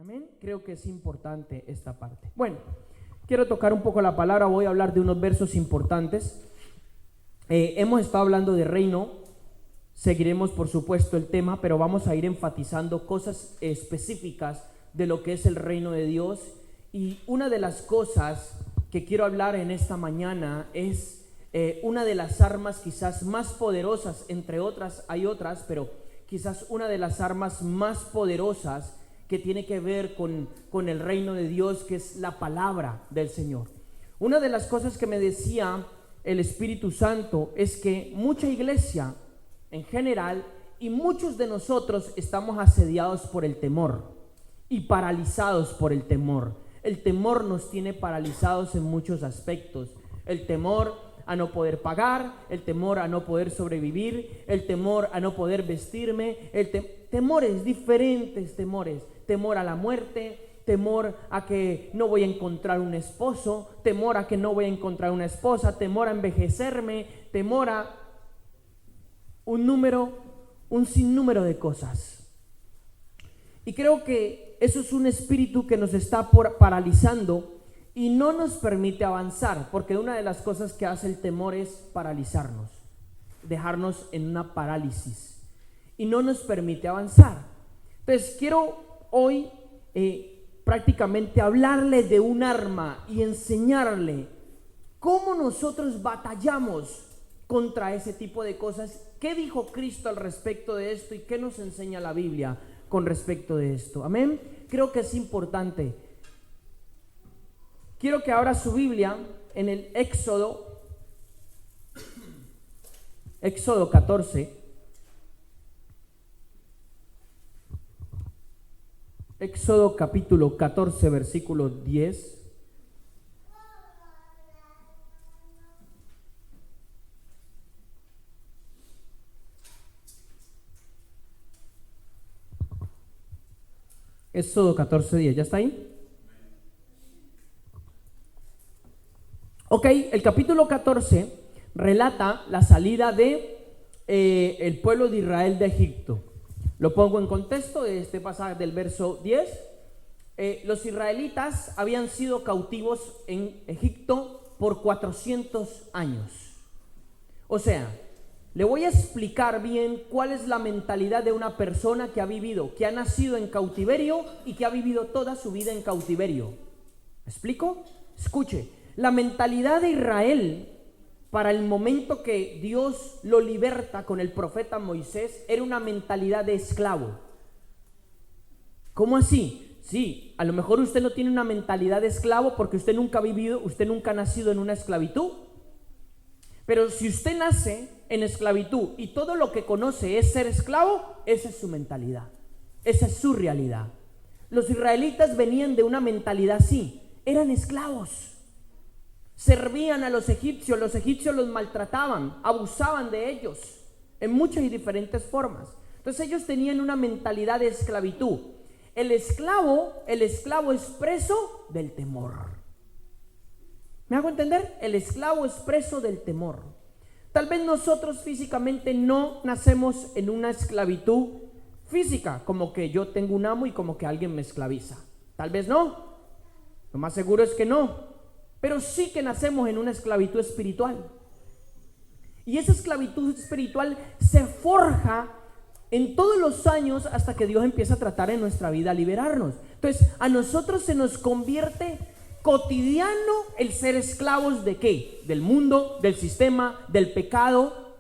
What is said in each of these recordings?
Amén. Creo que es importante esta parte. Bueno, quiero tocar un poco la palabra. Voy a hablar de unos versos importantes. Hemos estado hablando de reino. Seguiremos, por supuesto, el tema, pero vamos a ir enfatizando cosas específicas de lo que es el reino de Dios. Y una de las cosas que quiero hablar en esta mañana es una de las armas quizás más poderosas, entre otras hay otras, pero quizás una de las armas más poderosas que tiene que ver con el reino de Dios, que es la palabra del Señor. Una de las cosas que me decía el Espíritu Santo es que mucha iglesia en general y muchos de nosotros estamos asediados por el temor y paralizados por el temor. El temor nos tiene paralizados en muchos aspectos. El temor a no poder pagar, el temor a no poder sobrevivir, el temor a no poder vestirme, temores, diferentes temores. Temor a la muerte, temor a que no voy a encontrar un esposo, temor a que no voy a encontrar una esposa, temor a envejecerme, temor a un sinnúmero de cosas. Y creo que eso es un espíritu que nos está paralizando y no nos permite avanzar, porque una de las cosas que hace el temor es paralizarnos, dejarnos en una parálisis y no nos permite avanzar. Entonces quiero hoy prácticamente hablarle de un arma y enseñarle cómo nosotros batallamos contra ese tipo de cosas. ¿Qué dijo Cristo al respecto de esto y qué nos enseña la Biblia con respecto de esto? Amén. Creo que es importante. Quiero que abra su Biblia en el Éxodo 14. Éxodo capítulo 14, versículo 10. Éxodo 14, 10. ¿Ya está ahí? Ok, el capítulo 14 relata la salida de el pueblo de Israel de Egipto. Lo pongo en contexto de este pasaje del verso 10. Los israelitas habían sido cautivos en Egipto por 400 años. O sea, le voy a explicar bien cuál es la mentalidad de una persona que ha vivido, que ha nacido en cautiverio y que ha vivido toda su vida en cautiverio. ¿Me explico? Escuche, la mentalidad de Israel para el momento que Dios lo liberta con el profeta Moisés era una mentalidad de esclavo. ¿Cómo así? Sí, a lo mejor usted no tiene una mentalidad de esclavo porque usted nunca ha vivido, usted nunca ha nacido en una esclavitud. Pero si usted nace en esclavitud y todo lo que conoce es ser esclavo, esa es su mentalidad, esa es su realidad. Los israelitas venían de una mentalidad así, eran esclavos. Servían a los egipcios los maltrataban, abusaban de ellos en muchas y diferentes formas. Entonces ellos tenían una mentalidad de esclavitud. El esclavo es preso del temor. ¿Me hago entender? El esclavo es preso del temor. Tal vez nosotros físicamente no nacemos en una esclavitud física, como que yo tengo un amo y como que alguien me esclaviza. Tal vez no. Lo más seguro es que no. Pero sí que nacemos en una esclavitud espiritual. Y esa esclavitud espiritual se forja en todos los años hasta que Dios empieza a tratar en nuestra vida a liberarnos. Entonces, a nosotros se nos convierte cotidiano el ser esclavos ¿de qué? Del mundo, del sistema, del pecado.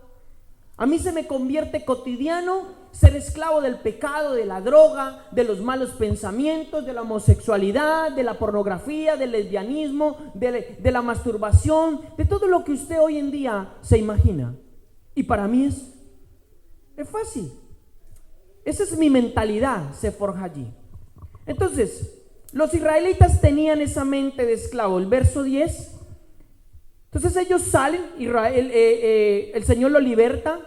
A mí se me convierte cotidiano ser esclavo del pecado, de la droga, de los malos pensamientos, de la homosexualidad, de la pornografía, del lesbianismo, de la masturbación, de todo lo que usted hoy en día se imagina. Y para mí es fácil. Esa es mi mentalidad, se forja allí. Entonces, los israelitas tenían esa mente de esclavo. El verso 10. Entonces ellos salen, el Señor los liberta.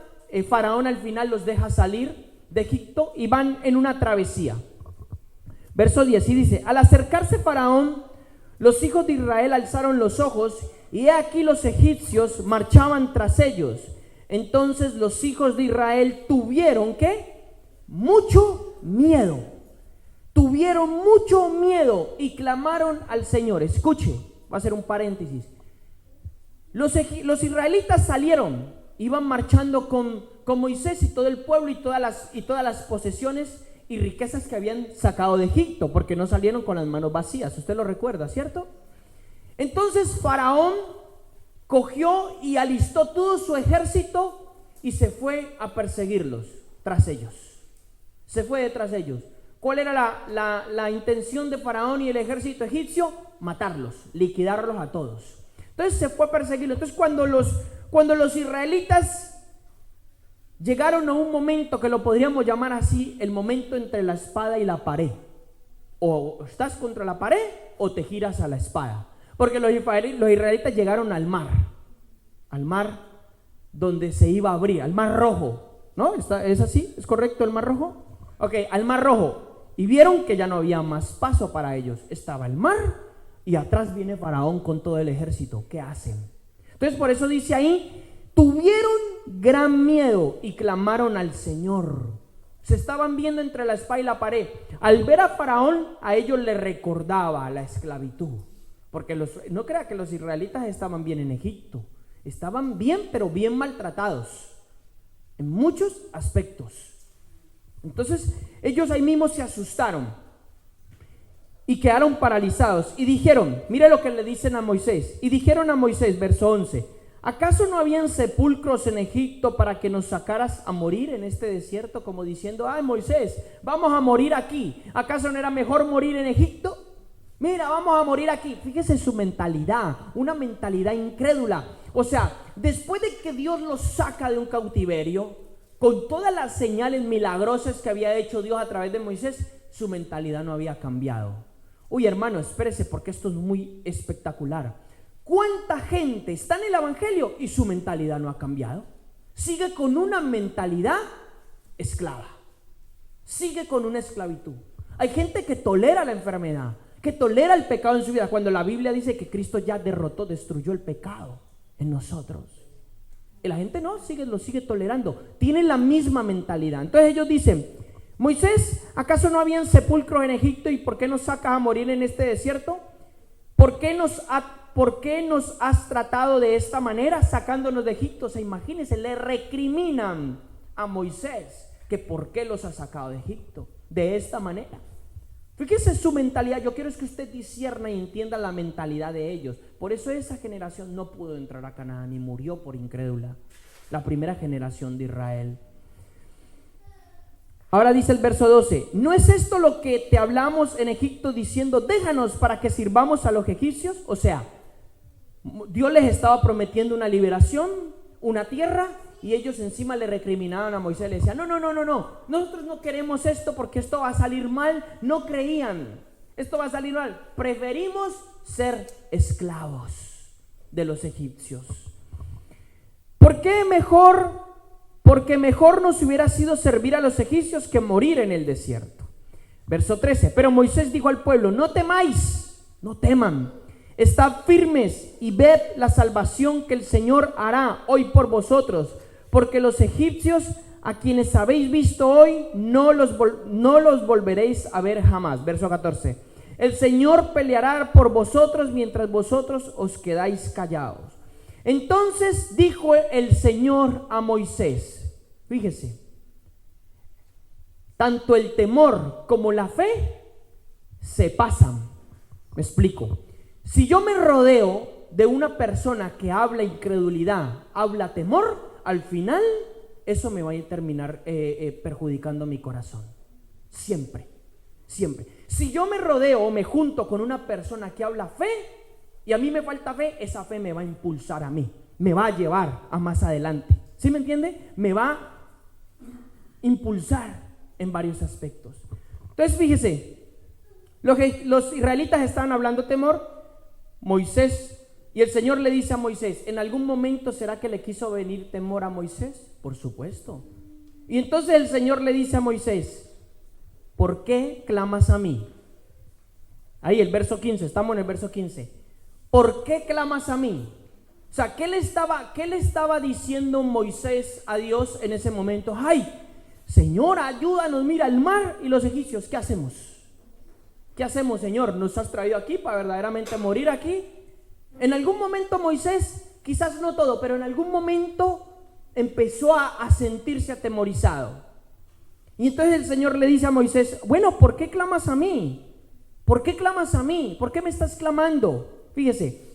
Faraón al final los deja salir de Egipto y van en una travesía. Verso 10 y dice: al acercarse Faraón, los hijos de Israel alzaron los ojos y he aquí los egipcios marchaban tras ellos. Entonces los hijos de Israel tuvieron ¿qué? Mucho miedo. tuvieron mucho miedo y clamaron al Señor. Escuche, va a ser un paréntesis. Los israelitas salieron, iban marchando con Moisés y todo el pueblo y todas las posesiones y riquezas que habían sacado de Egipto, porque no salieron con las manos vacías. Usted lo recuerda, ¿cierto? Entonces Faraón cogió y alistó todo su ejército y se fue a perseguirlos tras ellos. Se fue detrás de ellos. ¿Cuál era la intención de Faraón y el ejército egipcio? Matarlos, liquidarlos a todos. Entonces se fue a perseguirlos. Entonces cuando los israelitas llegaron a un momento que lo podríamos llamar así, el momento entre la espada y la pared. O estás contra la pared o te giras a la espada. Porque los israelitas llegaron al mar donde se iba a abrir, al mar rojo, ¿no? ¿Es así? ¿Es correcto el mar rojo? Ok, al mar rojo. Y vieron que ya no había más paso para ellos. Estaba el mar y atrás viene Faraón con todo el ejército. ¿Qué hacen? Entonces por eso dice ahí, tuvieron gran miedo y clamaron al Señor. Se estaban viendo entre la espada y la pared. Al ver a Faraón, a ellos les recordaba la esclavitud. Porque no crea que los israelitas estaban bien en Egipto. Estaban bien, pero bien maltratados. En muchos aspectos. Entonces, ellos ahí mismo se asustaron. Y quedaron paralizados. Y dijeron, mire lo que le dicen a Moisés. Y dijeron a Moisés, verso 11. ¿Acaso no habían sepulcros en Egipto para que nos sacaras a morir en este desierto? Como diciendo, ay Moisés, vamos a morir aquí. ¿Acaso no era mejor morir en Egipto? Mira, vamos a morir aquí. Fíjese su mentalidad, una mentalidad incrédula. O sea, después de que Dios los saca de un cautiverio, con todas las señales milagrosas que había hecho Dios a través de Moisés, su mentalidad no había cambiado. Uy, hermano, espérese porque esto es muy espectacular. ¿Cuánta gente está en el evangelio y su mentalidad no ha cambiado? Sigue con una mentalidad esclava. Sigue con una esclavitud. Hay gente que tolera la enfermedad, que tolera el pecado en su vida, cuando la Biblia dice que Cristo ya destruyó el pecado en nosotros. Y la gente no, lo sigue tolerando. Tienen la misma mentalidad. Entonces ellos dicen, Moisés, ¿acaso no habían sepulcros en Egipto y por qué nos sacas a morir en este desierto? ¿Por qué nos has tratado de esta manera, sacándonos de Egipto? O sea, imagínense, le recriminan a Moisés que por qué los ha sacado de Egipto de esta manera. Fíjese su mentalidad. Yo quiero es que usted discierna y entienda la mentalidad de ellos. Por eso esa generación no pudo entrar a Canaán y murió por incrédula. La primera generación de Israel. Ahora dice el verso 12, ¿no es esto lo que te hablamos en Egipto diciendo, déjanos para que sirvamos a los egipcios? O sea, Dios les estaba prometiendo una liberación, una tierra, y ellos encima le recriminaban a Moisés, le decían, no, nosotros no queremos esto porque esto va a salir mal. No creían, esto va a salir mal, preferimos ser esclavos de los egipcios. ¿Por qué mejor? Porque mejor nos hubiera sido servir a los egipcios que morir en el desierto. Verso 13, pero Moisés dijo al pueblo, no temáis, no teman, estad firmes y ved la salvación que el Señor hará hoy por vosotros, porque los egipcios a quienes habéis visto hoy no los volveréis a ver jamás. Verso 14, el Señor peleará por vosotros mientras vosotros os quedáis callados. Entonces dijo el Señor a Moisés, fíjese, tanto el temor como la fe se pasan. Me explico. Si yo me rodeo de una persona que habla incredulidad, habla temor, al final eso me va a terminar perjudicando mi corazón. Siempre, siempre. Si yo me rodeo o me junto con una persona que habla fe y a mí me falta fe, esa fe me va a impulsar a mí, me va a llevar a más adelante. ¿Sí me entiende? Me va a impulsar en varios aspectos. Entonces fíjese, los israelitas estaban hablando temor, Moisés, y el Señor le dice a Moisés, ¿en algún momento será que le quiso venir temor a Moisés? Por supuesto. Y entonces el Señor le dice a Moisés, ¿por qué clamas a mí? Ahí el verso 15, estamos en el verso 15. ¿Por qué clamas a mí? O sea, ¿qué le estaba diciendo Moisés a Dios en ese momento? ¡Ay, Señor, ayúdanos! Mira el mar y los egipcios, ¿qué hacemos? ¿qué hacemos, Señor? ¿Nos has traído aquí para verdaderamente morir aquí? En algún momento Moisés, quizás no todo, pero en algún momento empezó a sentirse atemorizado. Y entonces el Señor le dice a Moisés, bueno, ¿por qué clamas a mí? ¿Por qué clamas a mí? ¿Por qué me estás clamando? Fíjese,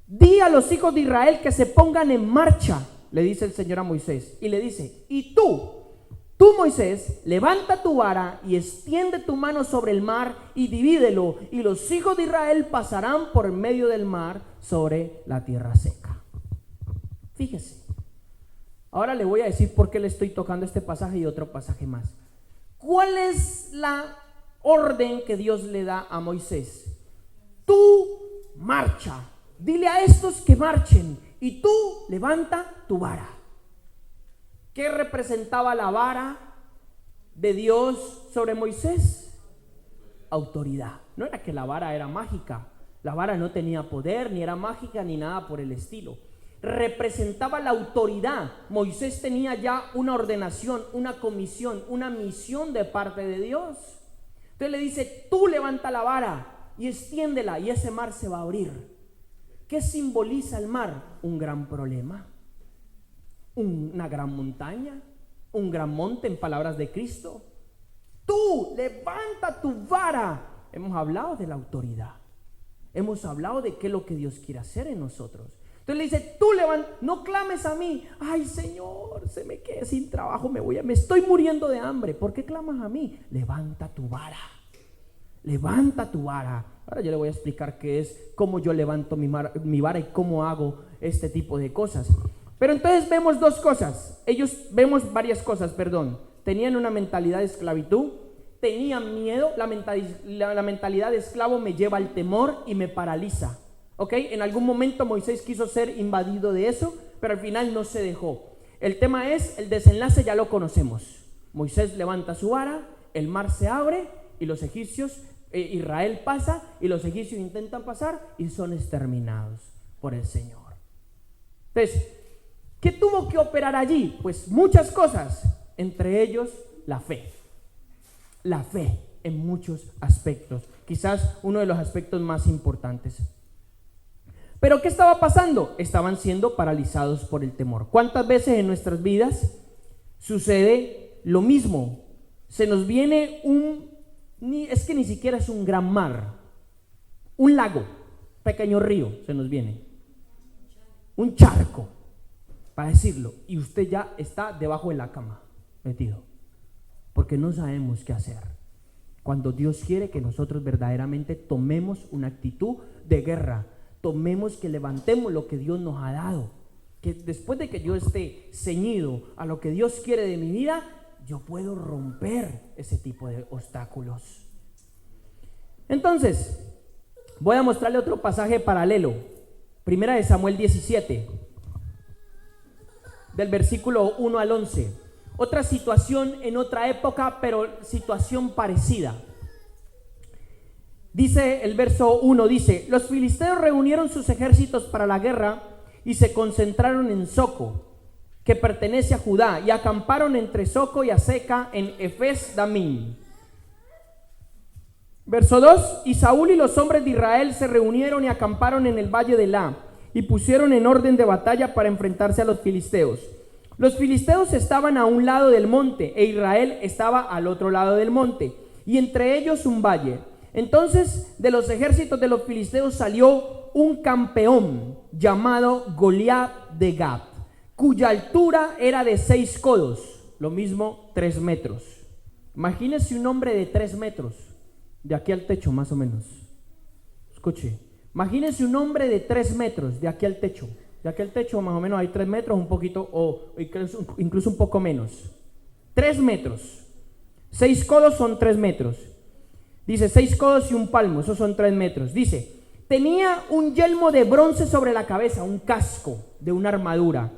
di a los hijos de Israel que se pongan en marcha, le dice el Señor a Moisés. Y le dice, y tú Moisés, levanta tu vara y extiende tu mano sobre el mar y divídelo, y los hijos de Israel pasarán por medio del mar sobre la tierra seca. Fíjese. Ahora le voy a decir por qué le estoy tocando este pasaje y otro pasaje más. ¿Cuál es la orden que Dios le da a Moisés? Tú marcha, dile a estos que marchen, y tú levanta tu vara. ¿Qué representaba la vara de Dios sobre Moisés? Autoridad. No era que la vara era mágica. La vara no tenía poder, ni era mágica, ni nada por el estilo. Representaba la autoridad. Moisés tenía ya una ordenación, una comisión, una misión de parte de Dios. Entonces le dice, tú levanta la vara y extiéndela y ese mar se va a abrir. ¿Qué simboliza el mar? Un gran problema, una gran montaña, un gran monte, en palabras de Cristo. Tú levanta tu vara. Hemos hablado de la autoridad. Hemos hablado de qué es lo que Dios quiere hacer en nosotros. Entonces le dice, tú levanta, no clames a mí. Ay, Señor, se me quedé sin trabajo, me estoy muriendo de hambre. ¿Por qué clamas a mí? Levanta tu vara. Levanta tu vara. Ahora yo le voy a explicar qué es, cómo yo levanto mi vara y cómo hago este tipo de cosas. Pero entonces vemos dos cosas. Vemos varias cosas, perdón. Tenían una mentalidad de esclavitud, tenían miedo. La mentalidad de esclavo me lleva al temor y me paraliza. ¿Ok? En algún momento Moisés quiso ser invadido de eso, pero al final no se dejó. El tema es, el desenlace ya lo conocemos. Moisés levanta su vara, el mar se abre y los egipcios, Israel pasa y los egipcios intentan pasar y son exterminados por el Señor. Entonces, ¿qué tuvo que operar allí? Pues muchas cosas, entre ellos la fe. La fe en muchos aspectos, quizás uno de los aspectos más importantes. Pero ¿qué estaba pasando? Estaban siendo paralizados por el temor. ¿Cuántas veces en nuestras vidas sucede lo mismo? Se nos viene es que ni siquiera es un gran mar, un lago, pequeño río se nos viene, un charco, para decirlo, y usted ya está debajo de la cama, metido, porque no sabemos qué hacer. Cuando Dios quiere que nosotros verdaderamente tomemos una actitud de guerra, tomemos que levantemos lo que Dios nos ha dado, que después de que yo esté ceñido a lo que Dios quiere de mi vida, yo puedo romper ese tipo de obstáculos. Entonces, voy a mostrarle otro pasaje paralelo. Primera de Samuel 17, del versículo 1 al 11. Otra situación en otra época, pero situación parecida. Dice el verso 1, dice, los filisteos reunieron sus ejércitos para la guerra y se concentraron en Soco, que pertenece a Judá, y acamparon entre Soco y Aseca en Efes Damim. Verso 2, y Saúl y los hombres de Israel se reunieron y acamparon en el valle de La, y pusieron en orden de batalla para enfrentarse a los filisteos. Los filisteos estaban a un lado del monte, e Israel estaba al otro lado del monte, y entre ellos un valle. Entonces de los ejércitos de los filisteos salió un campeón llamado Goliat de Gat, cuya altura era de 6 codos, lo mismo 3 metros. Imagínese un hombre de 3 metros, de aquí al techo más o menos. Escuche, imagínese un hombre de 3 metros, de aquí al techo. De aquí al techo más o menos hay 3 metros, un poquito, o incluso un poco menos. 3 metros. 6 codos son 3 metros. Dice 6 codos y un palmo, esos son 3 metros. Dice, tenía un yelmo de bronce sobre la cabeza, un casco de una armadura.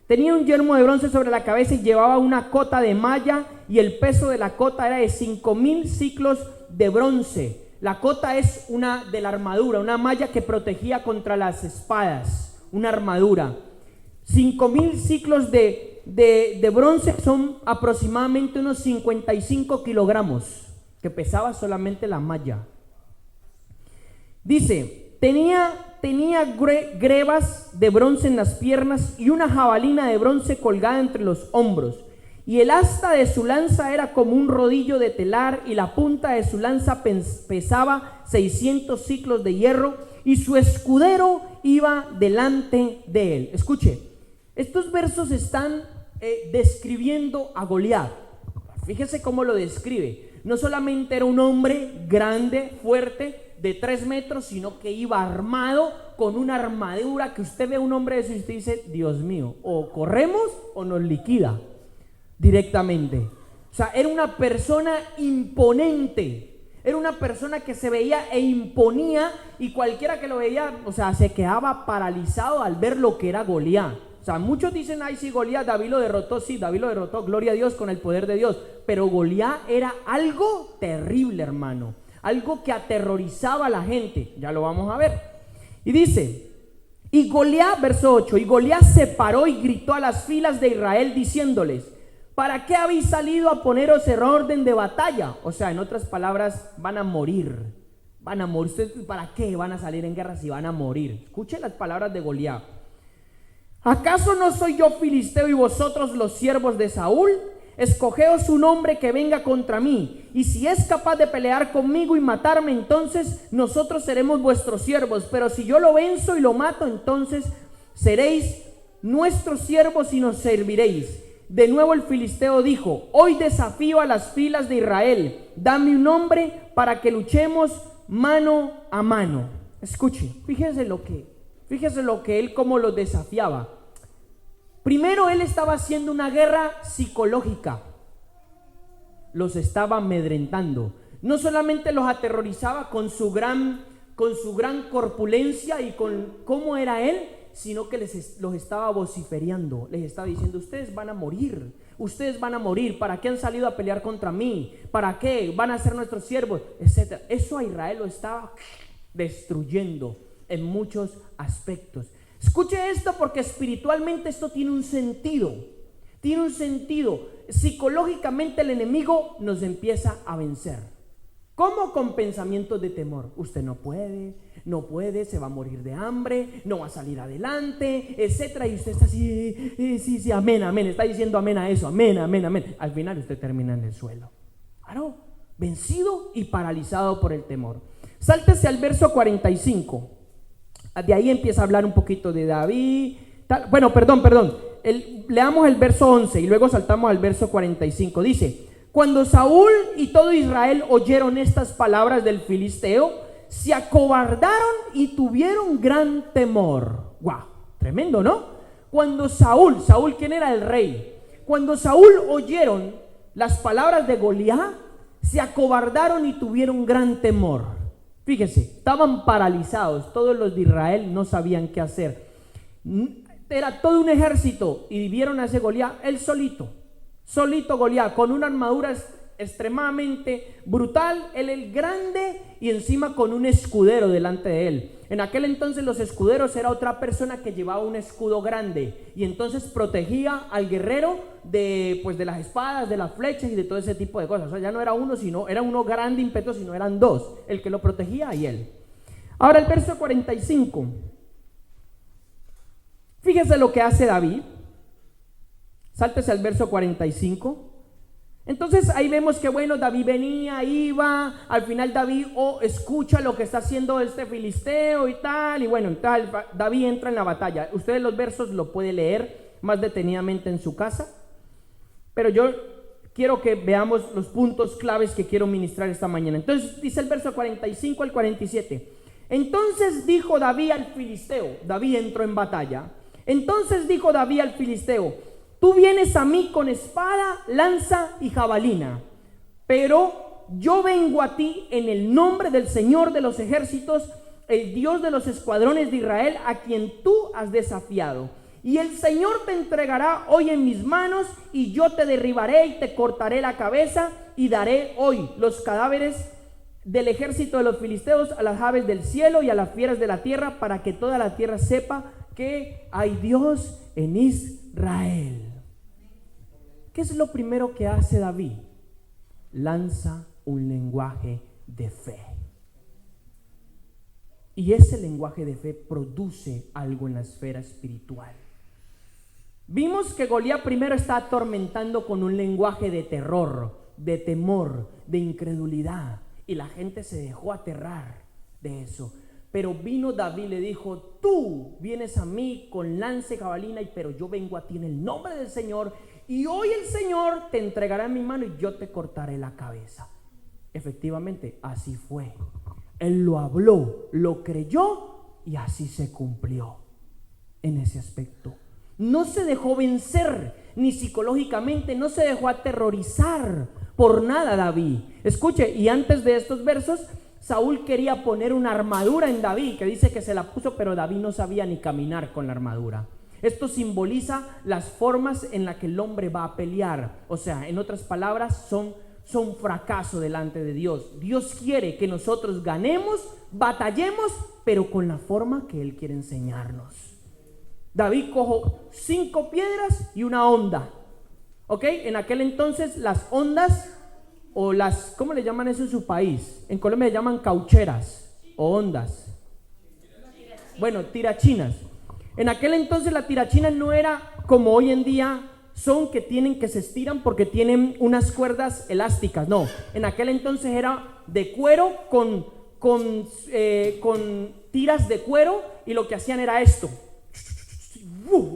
Tenía un yelmo de bronce sobre la cabeza y llevaba una cota de malla, y el peso de la cota era de 5,000 ciclos de bronce. La cota es una de la armadura, una malla que protegía contra las espadas, una armadura. 5,000 ciclos de bronce son aproximadamente unos 55 kilogramos, que pesaba solamente la malla. Dice, tenía grebas de bronce en las piernas y una jabalina de bronce colgada entre los hombros. Y el asta de su lanza era como un rodillo de telar, y la punta de su lanza pesaba 600 siclos de hierro, y su escudero iba delante de él. Escuche, estos versos están describiendo a Goliat. Fíjese cómo lo describe. No solamente era un hombre grande, fuerte, de 3 metros, sino que iba armado con una armadura que usted ve a un hombre de eso y usted dice, Dios mío, o corremos o nos liquida directamente. O sea, era una persona imponente, era una persona que se veía e imponía, y cualquiera que lo veía, o sea, se quedaba paralizado al ver lo que era Goliat. O sea, muchos dicen, ay, sí, Goliat, David lo derrotó. Sí, David lo derrotó, gloria a Dios, con el poder de Dios. Pero Goliat era algo terrible, hermano. Algo que aterrorizaba a la gente. Ya lo vamos a ver. Y dice, y Goliat, verso 8, y Goliat se paró y gritó a las filas de Israel diciéndoles, ¿para qué habéis salido a poneros en orden de batalla? O sea, en otras palabras, van a morir. Van a morir. ¿Ustedes para qué van a salir en guerra si van a morir? Escuchen las palabras de Goliat. ¿Acaso no soy yo filisteo y vosotros los siervos de Saúl? Escogeos un hombre que venga contra mí, y si es capaz de pelear conmigo y matarme, entonces nosotros seremos vuestros siervos. Pero si yo lo venzo y lo mato, entonces seréis nuestros siervos y nos serviréis. De nuevo el filisteo dijo, hoy desafío a las filas de Israel, dame un hombre para que luchemos mano a mano. Escuche, fíjese lo que él como los desafiaba. Primero, él estaba haciendo una guerra psicológica. Los estaba amedrentando. No solamente los aterrorizaba con su gran corpulencia y con cómo era él, sino que los estaba vociferiando. Les estaba diciendo, ustedes van a morir. Ustedes van a morir. ¿Para qué han salido a pelear contra mí? ¿Para qué van a ser nuestros siervos? Etcétera. Eso a Israel lo estaba destruyendo en muchos aspectos. Escuche esto, porque espiritualmente esto tiene un sentido. Tiene un sentido. Psicológicamente el enemigo nos empieza a vencer. ¿Cómo? Con pensamientos de temor. Usted no puede, se va a morir de hambre, no va a salir adelante, etcétera. Y usted está así, sí, amén, está diciendo amén a eso, amén. Al final usted termina en el suelo. Claro, vencido y paralizado por el temor. Sáltese al verso 45. De ahí empieza a hablar un poquito de David. Perdón. Leamos el verso 11 y luego saltamos al verso 45. Dice, cuando Saúl y todo Israel oyeron estas palabras del filisteo, se acobardaron y tuvieron gran temor. ¡Guau! Tremendo, ¿no? Cuando Saúl, ¿quién era el rey? Cuando Saúl oyeron las palabras de Goliat, se acobardaron y tuvieron gran temor. Fíjese, estaban paralizados, todos los de Israel no sabían qué hacer. Era todo un ejército y vieron a ese Goliat, él solito Goliat, con una armadura extremadamente brutal, él el grande y encima con un escudero delante de él. En aquel entonces los escuderos era otra persona que llevaba un escudo grande y entonces protegía al guerrero de las espadas, de las flechas y de todo ese tipo de cosas. O sea, ya no era uno, sino era uno grande, impetuoso, sino eran dos, el que lo protegía y él. Ahora el verso 45. Fíjese lo que hace David. Sáltese al verso 45. Entonces ahí vemos que David venía, iba, al final David escucha lo que está haciendo este filisteo y tal, y David entra en la batalla. Ustedes los versos lo pueden leer más detenidamente en su casa, pero yo quiero que veamos los puntos claves que quiero ministrar esta mañana. Entonces dice el verso 45 al 47. Entonces dijo David al filisteo, David entró en batalla. Entonces dijo David al filisteo, tú vienes a mí con espada, lanza y jabalina, pero yo vengo a ti en el nombre del Señor de los ejércitos, el Dios de los escuadrones de Israel, a quien tú has desafiado. Y el Señor te entregará hoy en mis manos, y yo te derribaré y te cortaré la cabeza, y daré hoy los cadáveres del ejército de los filisteos a las aves del cielo y a las fieras de la tierra, para que toda la tierra sepa que hay Dios en Israel. ¿Qué es lo primero que hace David? Lanza un lenguaje de fe. Y ese lenguaje de fe produce algo en la esfera espiritual. Vimos que Goliat primero está atormentando con un lenguaje de terror, de temor, de incredulidad, y la gente se dejó aterrar de eso. Pero vino David y le dijo: tú vienes a mí con lanza y jabalina, pero yo vengo a ti en el nombre del Señor, y hoy el Señor te entregará en mi mano y yo te cortaré la cabeza. Efectivamente, así fue. Él lo habló, lo creyó y así se cumplió en ese aspecto. No se dejó vencer ni psicológicamente, no se dejó aterrorizar por nada David. Escuche, y antes de estos versos, Saúl quería poner una armadura en David, que dice que se la puso, pero David no sabía ni caminar con la armadura. Esto simboliza las formas en las que el hombre va a pelear. O sea, en otras palabras, son fracaso delante de Dios. Dios quiere que nosotros ganemos, batallemos, pero con la forma que Él quiere enseñarnos. David cogió 5 piedras y una honda. ¿Ok? En aquel entonces las ondas, o las, ¿cómo le llaman eso en su país? En Colombia le llaman caucheras o ondas. Bueno, tirachinas. En aquel entonces la tirachina no era como hoy en día, son que se estiran porque tienen unas cuerdas elásticas. No, en aquel entonces era de cuero con tiras de cuero, y lo que hacían era esto.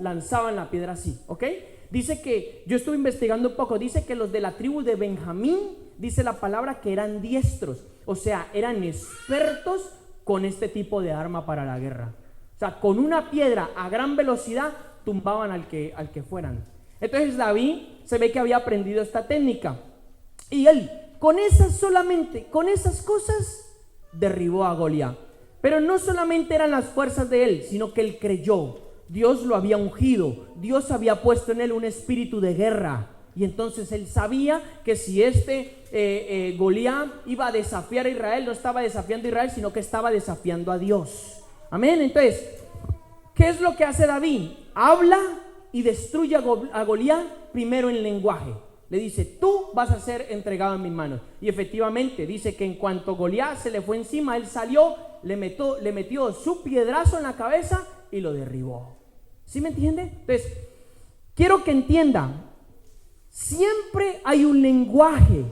Lanzaban la piedra así, ¿ok? Dice que, yo estuve investigando un poco, dice que los de la tribu de Benjamín, dice la palabra que eran diestros, o sea, eran expertos con este tipo de arma para la guerra. O sea, con una piedra a gran velocidad tumbaban al que fueran. Entonces David se ve que había aprendido esta técnica, y él con esas cosas derribó a Goliat. Pero no solamente eran las fuerzas de él, sino que él creyó. Dios lo había ungido, Dios había puesto en él un espíritu de guerra, y entonces él sabía que si Goliat iba a desafiar a Israel, no estaba desafiando a Israel, sino que estaba desafiando a Dios. Amén. Entonces, ¿qué es lo que hace David? Habla y destruye a Goliat primero en lenguaje. Le dice: tú vas a ser entregado en mis manos. Y efectivamente dice que en cuanto Goliat se le fue encima, él salió, le metió su piedrazo en la cabeza y lo derribó. ¿Sí me entiende? Entonces, quiero que entienda, siempre hay un lenguaje.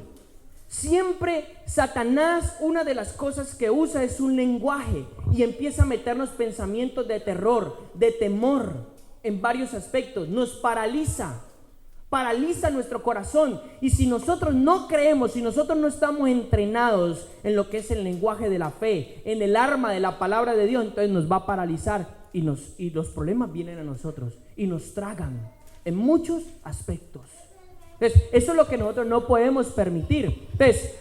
Siempre Satanás, una de las cosas que usa es un lenguaje, y empieza a meternos pensamientos de terror, de temor, en varios aspectos. Nos paraliza nuestro corazón, y si nosotros no creemos, si nosotros no estamos entrenados en lo que es el lenguaje de la fe, en el arma de la palabra de Dios, entonces nos va a paralizar, y los problemas vienen a nosotros y nos tragan en muchos aspectos. Entonces, eso es lo que nosotros no podemos permitir. Entonces,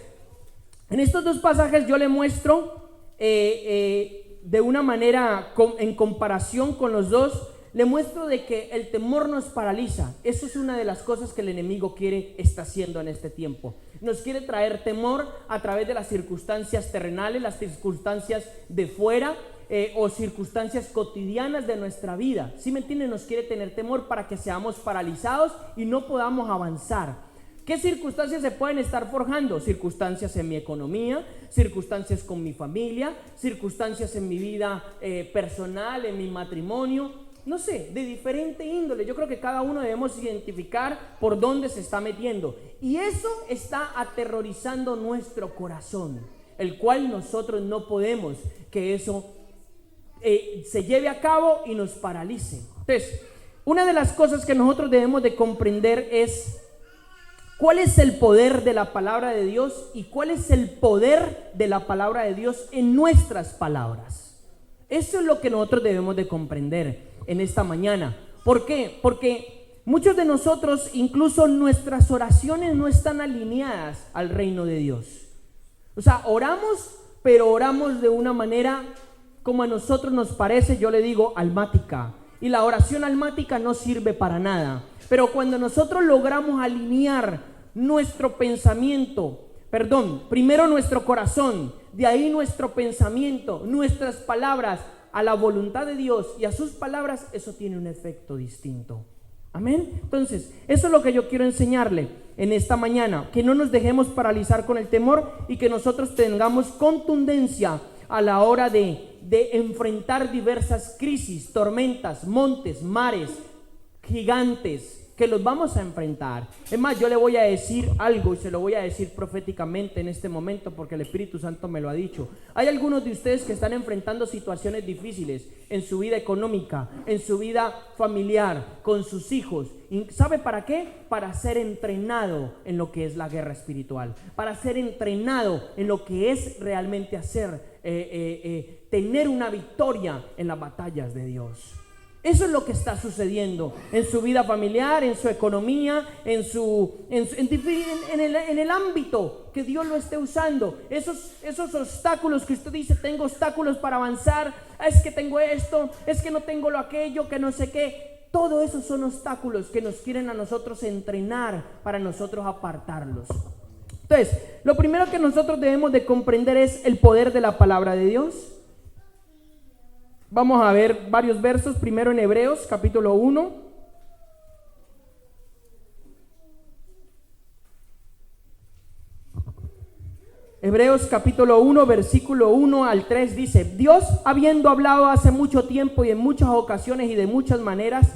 en estos dos pasajes yo le muestro de una manera, en comparación con los dos, le muestro de que el temor nos paraliza. Eso es una de las cosas que el enemigo está haciendo en este tiempo. Nos quiere traer temor a través de las circunstancias terrenales, las circunstancias de fuera, o circunstancias cotidianas de nuestra vida. ¿Sí me entienden? Nos quiere tener temor para que seamos paralizados y no podamos avanzar. ¿Qué circunstancias se pueden estar forjando? Circunstancias en mi economía, circunstancias con mi familia, circunstancias en mi vida personal, en mi matrimonio, no sé, de diferente índole. Yo creo que cada uno debemos identificar por dónde se está metiendo, y eso está aterrorizando nuestro corazón, el cual nosotros no podemos que eso se lleve a cabo y nos paralice. Entonces, una de las cosas que nosotros debemos de comprender es cuál es el poder de la palabra de Dios y cuál es el poder de la palabra de Dios en nuestras palabras. Eso es lo que nosotros debemos de comprender en esta mañana. ¿Por qué? Porque muchos de nosotros, incluso nuestras oraciones no están alineadas al reino de Dios. O sea, oramos, pero oramos de una manera como a nosotros nos parece, yo le digo, almática. Y la oración almática no sirve para nada. Pero cuando nosotros logramos alinear nuestro pensamiento, primero nuestro corazón, de ahí nuestro pensamiento, nuestras palabras a la voluntad de Dios y a sus palabras, eso tiene un efecto distinto. Amén. Entonces, eso es lo que yo quiero enseñarle en esta mañana, que no nos dejemos paralizar con el temor y que nosotros tengamos contundencia a la hora de de enfrentar diversas crisis, tormentas, montes, mares, gigantes, que los vamos a enfrentar. Es más, yo le voy a decir algo y se lo voy a decir proféticamente en este momento porque el Espíritu Santo me lo ha dicho. Hay algunos de ustedes que están enfrentando situaciones difíciles en su vida económica, en su vida familiar, con sus hijos. ¿Y sabe para qué? Para ser entrenado en lo que es la guerra espiritual, para ser entrenado en lo que es realmente tener una victoria en las batallas de Dios. Eso es lo que está sucediendo en su vida familiar, en su economía, en el ámbito que Dios lo esté usando. Esos obstáculos que usted dice, tengo obstáculos para avanzar, es que tengo esto, es que no tengo lo aquello, que no sé qué. Todo eso son obstáculos que nos quieren a nosotros entrenar para nosotros apartarlos. Entonces, lo primero que nosotros debemos de comprender es el poder de la palabra de Dios. Vamos a ver varios versos, primero en Hebreos capítulo 1. Hebreos capítulo 1, versículo 1 al 3 dice: Dios, habiendo hablado hace mucho tiempo y en muchas ocasiones y de muchas maneras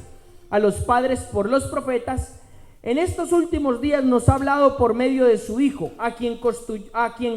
a los padres por los profetas, en estos últimos días nos ha hablado por medio de su Hijo, a quien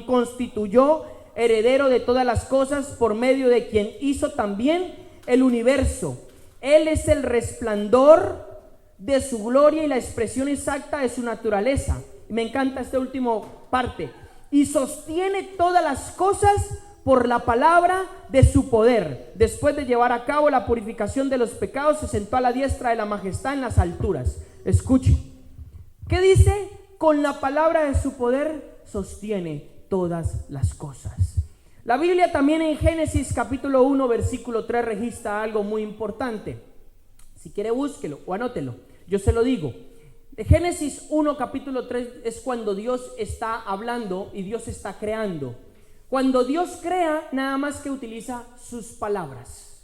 constituyó heredero de todas las cosas, por medio de quien hizo también el universo. Él es el resplandor de su gloria y la expresión exacta de su naturaleza. Me encanta esta última parte. Y sostiene todas las cosas por la palabra de su poder. Después de llevar a cabo la purificación de los pecados, se sentó a la diestra de la majestad en las alturas. Escuche. ¿Qué dice? Con la palabra de su poder sostiene todas las cosas. La Biblia también en Génesis capítulo 1 versículo 3 registra algo muy importante. Si quiere búsquelo o anótelo, yo se lo digo. De Génesis 1 capítulo 3 es cuando Dios está hablando y Dios está creando. Cuando Dios crea, nada más que utiliza sus palabras.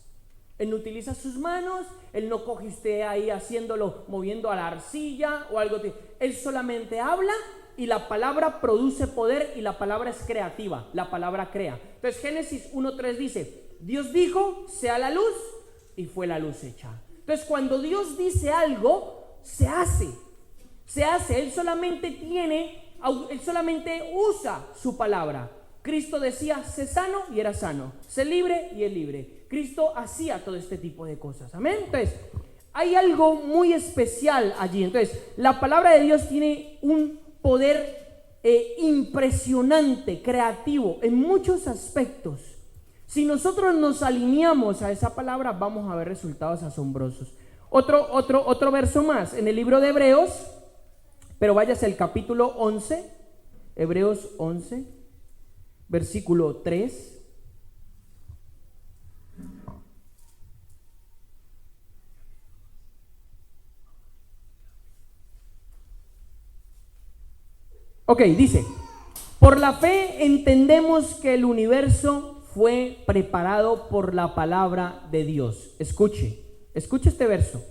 Él no utiliza sus manos, Él no coge usted ahí haciéndolo, moviendo a la arcilla o algo. Él solamente habla. Y la palabra produce poder y la palabra es creativa, la palabra crea. Entonces Génesis 1:3 dice: Dios dijo, sea la luz, y fue la luz hecha. Entonces cuando Dios dice algo, se hace. Él solamente usa su palabra. Cristo decía, sé sano, y era sano. Sé libre, y es libre. Cristo hacía todo este tipo de cosas. Amén. Entonces hay algo muy especial allí. Entonces la palabra de Dios tiene un poder impresionante, creativo, en muchos aspectos. Si nosotros nos alineamos a esa palabra, vamos a ver resultados asombrosos. Otro verso más, en el libro de Hebreos, pero váyase al capítulo 11, Hebreos 11, versículo 3. Ok, dice: por la fe entendemos que el universo fue preparado por la palabra de Dios. Escuche este verso.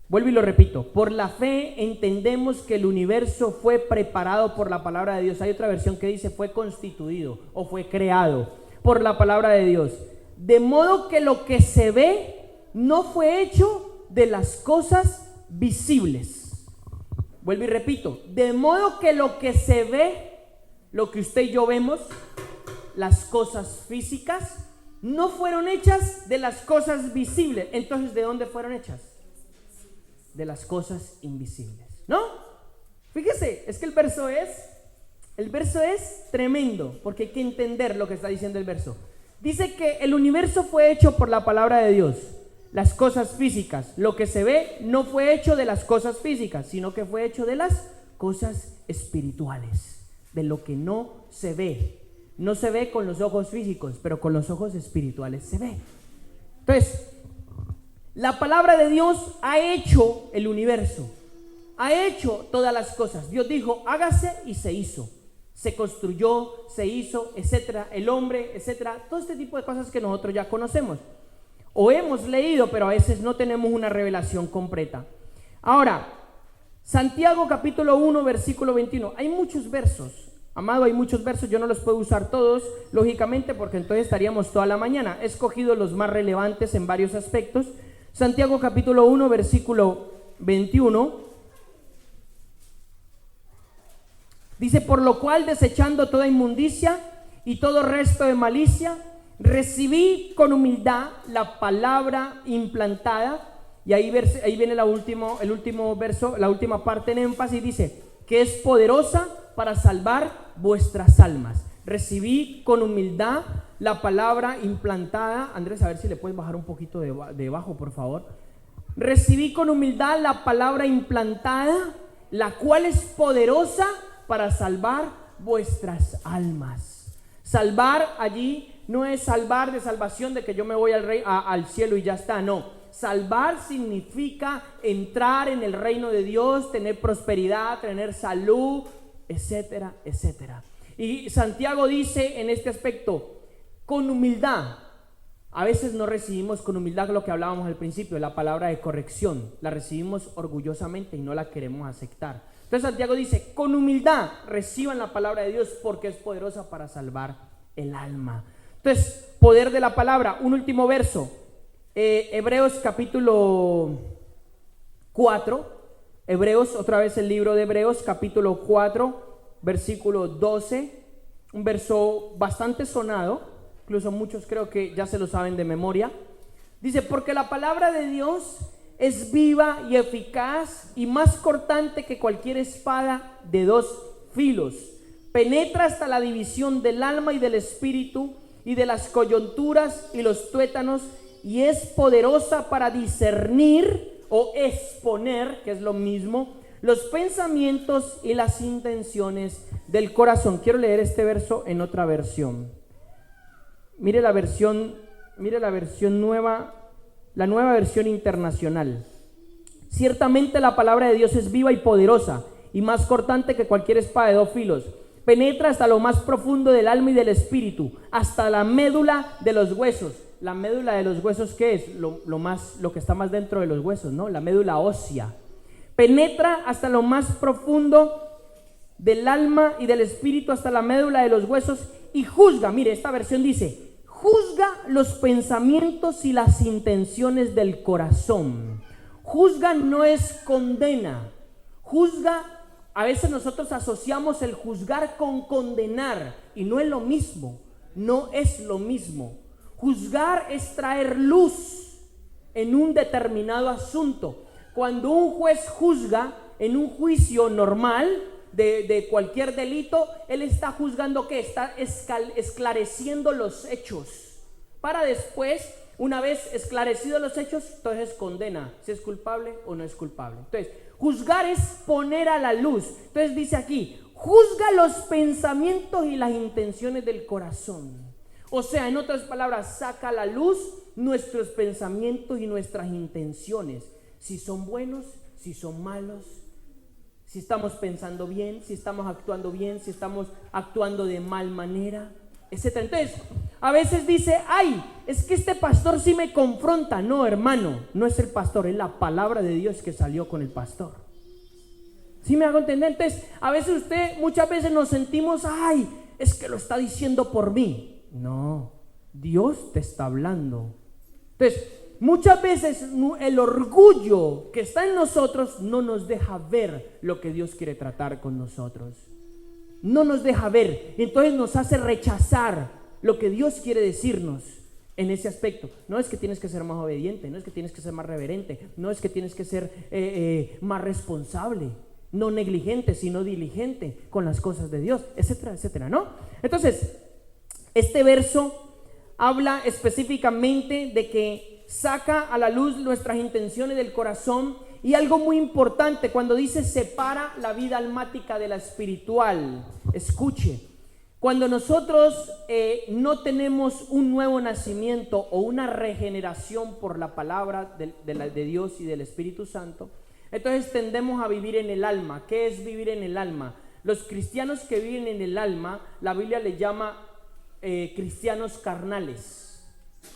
Vuelvo y lo repito. Por la fe entendemos que el universo fue preparado por la palabra de Dios. Hay otra versión que dice fue constituido o fue creado por la palabra de Dios. De modo que lo que se ve no fue hecho de las cosas visibles. Vuelvo y repito, de modo que lo que se ve, lo que usted y yo vemos, las cosas físicas, no fueron hechas de las cosas visibles. Entonces, ¿de dónde fueron hechas? De las cosas invisibles, ¿no? Fíjese, es que el verso es tremendo, porque hay que entender lo que está diciendo el verso. Dice que el universo fue hecho por la palabra de Dios. Las cosas físicas, lo que se ve no fue hecho de las cosas físicas, sino que fue hecho de las cosas espirituales, de lo que no se ve. No se ve con los ojos físicos, pero con los ojos espirituales se ve. Entonces, la palabra de Dios ha hecho el universo, ha hecho todas las cosas. Dios dijo, hágase, y se hizo. Se construyó, se hizo, etcétera, el hombre, etcétera, todo este tipo de cosas que nosotros ya conocemos o hemos leído, pero a veces no tenemos una revelación completa. Ahora, Santiago capítulo 1 versículo 21, hay muchos versos Amado, hay muchos versos, yo no los puedo usar todos, lógicamente, porque entonces estaríamos toda la mañana. He escogido los más relevantes en varios aspectos. Santiago capítulo 1, versículo 21. Dice, por lo cual, desechando toda inmundicia y todo resto de malicia, recibí con humildad la palabra implantada. Y ahí viene el último verso, la última parte en énfasis, dice, que es poderosa para salvar vuestras almas. Recibí con humildad la palabra implantada. Andrés, a ver si le puedes bajar un poquito de bajo, por favor. Recibí con humildad la palabra implantada, la cual es poderosa para salvar vuestras almas. Salvar allí no es salvar de salvación, de que yo me voy al cielo y ya está, no. Salvar significa entrar en el reino de Dios, tener prosperidad, tener salud, etcétera, etcétera. Y Santiago dice en este aspecto, con humildad. A veces no recibimos con humildad lo que hablábamos al principio, la palabra de corrección. La recibimos orgullosamente y no la queremos aceptar. Entonces Santiago dice, con humildad reciban la palabra de Dios porque es poderosa para salvar el alma. Entonces, poder de la palabra. Un último verso. Hebreos capítulo 4. Hebreos, otra vez el libro de Hebreos, capítulo 4, versículo 12. Un verso bastante sonado. Incluso muchos creo que ya se lo saben de memoria. Dice, porque la palabra de Dios es viva y eficaz y más cortante que cualquier espada de dos filos. Penetra hasta la división del alma y del espíritu y de las coyunturas y los tuétanos y es poderosa para discernir o exponer, que es lo mismo, los pensamientos y las intenciones del corazón. Quiero leer este verso en otra versión. Mire la versión nueva, la nueva versión internacional. Ciertamente la palabra de Dios es viva y poderosa y más cortante que cualquier espada de dos filos. Penetra hasta lo más profundo del alma y del espíritu, hasta la médula de los huesos. La médula de los huesos, ¿qué es? Lo que está más dentro de los huesos, ¿no? La médula ósea. Penetra hasta lo más profundo del alma y del espíritu, hasta la médula de los huesos y juzga. Mire, esta versión dice, juzga los pensamientos y las intenciones del corazón. Juzga no es condena. Juzga, a veces nosotros asociamos el juzgar con condenar y no es lo mismo. No es lo mismo. Juzgar es traer luz en un determinado asunto. Cuando un juez juzga en un juicio normal de cualquier delito, él está juzgando ¿qué? Está esclareciendo los hechos. Para después, una vez esclarecidos los hechos, entonces condena si es culpable o no es culpable. Entonces, juzgar es poner a la luz. Entonces dice aquí, juzga los pensamientos y las intenciones del corazón. O sea, en otras palabras, saca a la luz nuestros pensamientos y nuestras intenciones. Si son buenos, si son malos, si estamos pensando bien, si estamos actuando bien, si estamos actuando de mal manera, etc. Entonces, a veces dice, ay, es que este pastor sí me confronta. No, hermano, no es el pastor, es la palabra de Dios que salió con el pastor. ¿Sí me hago entender? Entonces, a veces muchas veces nos sentimos, ay, es que lo está diciendo por mí. No, Dios te está hablando. Entonces, muchas veces el orgullo que está en nosotros no nos deja ver lo que Dios quiere tratar con nosotros. No nos deja ver. Entonces nos hace rechazar lo que Dios quiere decirnos en ese aspecto. No es que tienes que ser más obediente, no es que tienes que ser más reverente, no es que tienes que ser más responsable, no negligente, sino diligente con las cosas de Dios, etcétera, etcétera, ¿no? Entonces, este verso habla específicamente de que saca a la luz nuestras intenciones del corazón y algo muy importante cuando dice separa la vida almática de la espiritual. Escuche, cuando nosotros no tenemos un nuevo nacimiento o una regeneración por la palabra de Dios y del Espíritu Santo, entonces tendemos a vivir en el alma. ¿Qué es vivir en el alma? Los cristianos que viven en el alma, la Biblia le llama cristianos carnales.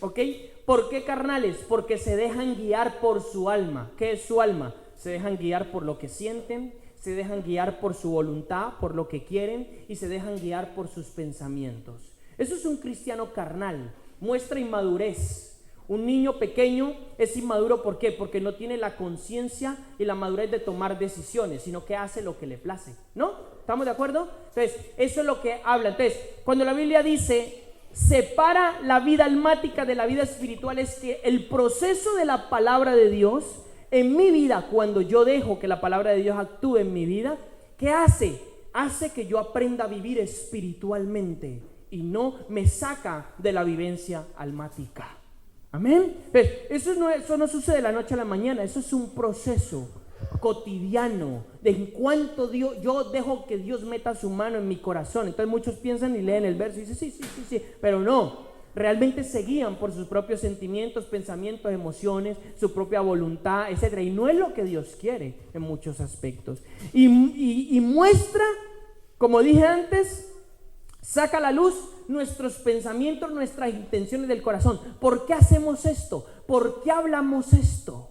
¿Ok? ¿Por qué carnales? Porque se dejan guiar por su alma. ¿Qué es su alma? Se dejan guiar por lo que sienten, se dejan guiar por su voluntad, por lo que quieren, y se dejan guiar por sus pensamientos. Eso es un cristiano carnal, muestra inmadurez. Un niño pequeño es inmaduro, ¿por qué? Porque no tiene la conciencia y la madurez de tomar decisiones, sino que hace lo que le place, ¿no? ¿Estamos de acuerdo? Entonces, eso es lo que habla. Entonces, cuando la Biblia dice, separa la vida almática de la vida espiritual, es que el proceso de la palabra de Dios en mi vida, cuando yo dejo que la palabra de Dios actúe en mi vida, ¿qué hace? Hace que yo aprenda a vivir espiritualmente y no me saca de la vivencia almática. Amén. Pues eso no sucede de la noche a la mañana, eso es un proceso cotidiano de en cuanto yo dejo que Dios meta su mano en mi corazón. Entonces muchos piensan y leen el verso y dicen sí, pero no, realmente se guían por sus propios sentimientos, pensamientos, emociones, su propia voluntad, etcétera, y no es lo que Dios quiere en muchos aspectos. Y muestra, como dije antes, saca a la luz nuestros pensamientos, nuestras intenciones del corazón. ¿Por qué hacemos esto? ¿Por qué hablamos esto?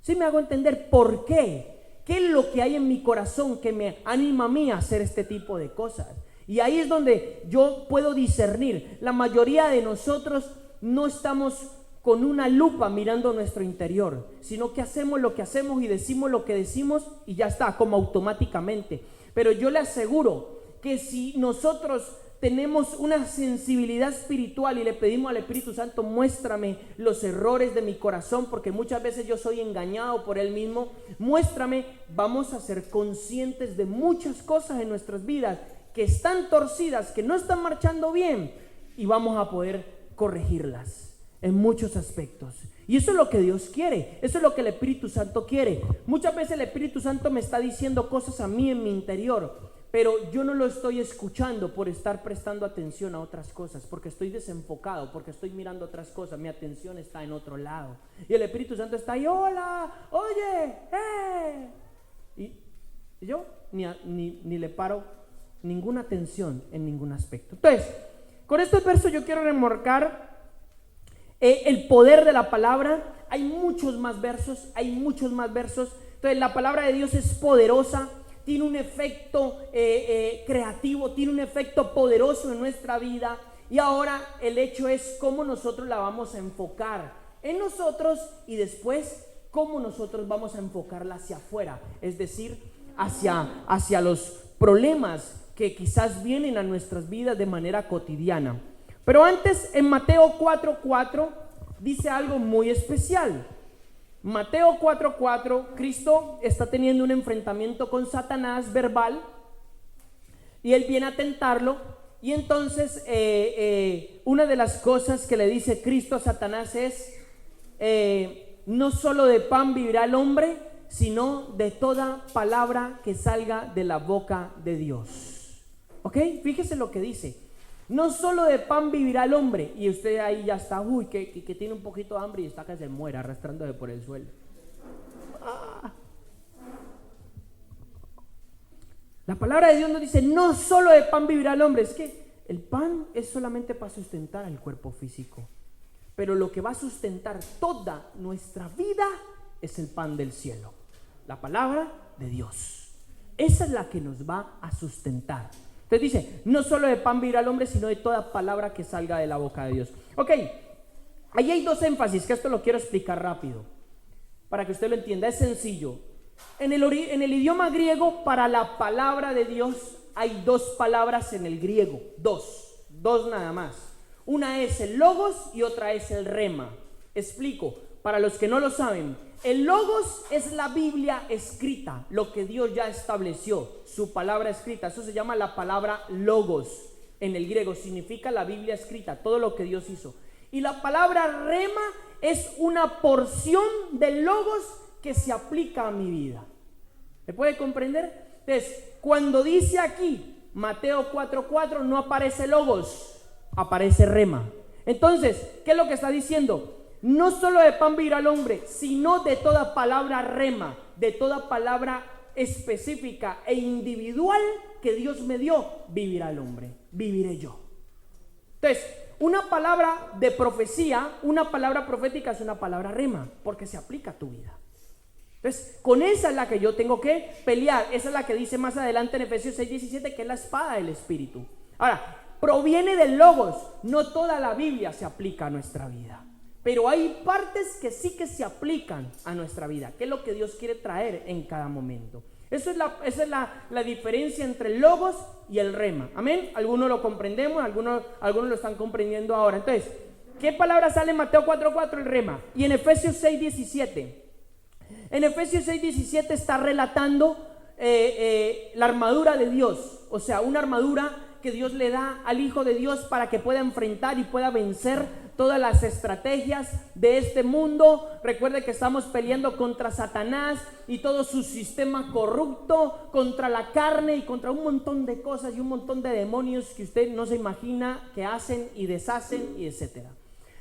¿Sí me hago entender? ¿Por qué? ¿Qué es lo que hay en mi corazón que me anima a mí a hacer este tipo de cosas? Y ahí es donde yo puedo discernir. La mayoría de nosotros no estamos con una lupa mirando nuestro interior, sino que hacemos lo que hacemos y decimos lo que decimos y ya está, como automáticamente. Pero yo le aseguro que si nosotros tenemos una sensibilidad espiritual y le pedimos al Espíritu Santo, muéstrame los errores de mi corazón, porque muchas veces yo soy engañado por Él mismo, muéstrame, vamos a ser conscientes de muchas cosas en nuestras vidas que están torcidas, que no están marchando bien, y vamos a poder corregirlas en muchos aspectos. Y eso es lo que Dios quiere, eso es lo que el Espíritu Santo quiere. Muchas veces el Espíritu Santo me está diciendo cosas a mí en mi interior, pero yo no lo estoy escuchando por estar prestando atención a otras cosas, porque estoy desenfocado, porque estoy mirando otras cosas, mi atención está en otro lado. Y el Espíritu Santo está ahí, hola, oye, y yo ni le paro ninguna atención en ningún aspecto. Entonces, con este verso yo quiero remarcar el poder de la palabra. Hay muchos más versos. Entonces, la palabra de Dios es poderosa. Tiene un efecto creativo, tiene un efecto poderoso en nuestra vida. Y ahora el hecho es cómo nosotros la vamos a enfocar en nosotros y después cómo nosotros vamos a enfocarla hacia afuera, es decir, hacia los problemas que quizás vienen a nuestras vidas de manera cotidiana. Pero antes, en Mateo 4:4 dice algo muy especial. Mateo 4:4, Cristo está teniendo un enfrentamiento con Satanás verbal y él viene a tentarlo, y entonces una de las cosas que le dice Cristo a Satanás es no solo de pan vivirá el hombre, sino de toda palabra que salga de la boca de Dios. ¿Ok? Fíjese lo que dice. No solo de pan vivirá el hombre. Y usted ahí ya está, que tiene un poquito de hambre y está que se muere arrastrándose por el suelo. La palabra de Dios nos dice, no solo de pan vivirá el hombre. Es que el pan es solamente para sustentar el cuerpo físico, pero lo que va a sustentar toda nuestra vida es el pan del cielo, la palabra de Dios. Esa es la que nos va a sustentar. Entonces dice, no solo de pan vivirá el hombre, sino de toda palabra que salga de la boca de Dios. Ok, ahí hay dos énfasis, que esto lo quiero explicar rápido, para que usted lo entienda. Es sencillo. En el idioma griego, para la palabra de Dios, hay dos palabras en el griego. Dos nada más. Una es el logos y otra es el rema. Explico, para los que no lo saben. El logos es la Biblia escrita, lo que Dios ya estableció, su palabra escrita. Eso se llama la palabra logos en el griego, significa la Biblia escrita, todo lo que Dios hizo. Y la palabra rema es una porción del logos que se aplica a mi vida. ¿Me puede comprender? Entonces, cuando dice aquí Mateo 4:4, no aparece logos, aparece rema. Entonces, ¿qué es lo que está diciendo? No solo de pan vivirá el hombre, sino de toda palabra rema, de toda palabra específica e individual que Dios me dio, vivirá el hombre, viviré yo. Entonces, una palabra de profecía, una palabra profética es una palabra rema, porque se aplica a tu vida. Entonces, con esa es la que yo tengo que pelear. Esa es la que dice más adelante en Efesios 6:17, que es la espada del Espíritu. Ahora, proviene del Logos. No toda la Biblia se aplica a nuestra vida, pero hay partes que sí que se aplican a nuestra vida, que es lo que Dios quiere traer en cada momento. Esa es la diferencia entre el Logos y el Rema. Amén. Algunos lo comprendemos, algunos lo están comprendiendo ahora. Entonces, ¿qué palabra sale en Mateo 4:4? El Rema. Y en Efesios 6:17. En Efesios 6:17 está relatando la armadura de Dios. O sea, una armadura que Dios le da al Hijo de Dios para que pueda enfrentar y pueda vencer todas las estrategias de este mundo. Recuerde que estamos peleando contra Satanás y todo su sistema corrupto, contra la carne y contra un montón de cosas y un montón de demonios que usted no se imagina que hacen y deshacen y etcétera.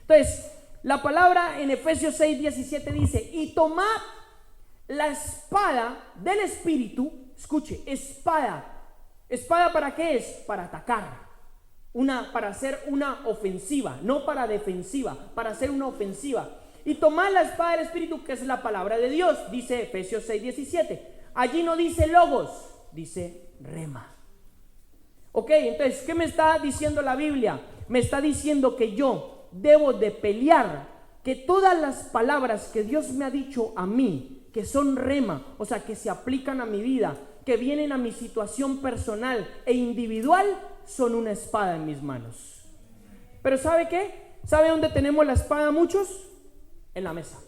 Entonces, la palabra en Efesios 6:17 dice: y tomad la espada del Espíritu. Escuche, espada. ¿Espada para qué es? Para atacar. Para hacer una ofensiva, no para defensiva, para hacer una ofensiva. Y tomad la espada del Espíritu, que es la palabra de Dios, dice Efesios 6:17. Allí no dice Logos, dice Rema. Ok, entonces, ¿qué me está diciendo la Biblia? Me está diciendo que yo debo de pelear, que todas las palabras que Dios me ha dicho a mí, que son Rema, o sea, que se aplican a mi vida, que vienen a mi situación personal e individual, son una espada en mis manos. Pero ¿sabe qué? ¿Sabe dónde tenemos la espada muchos? En la mesa.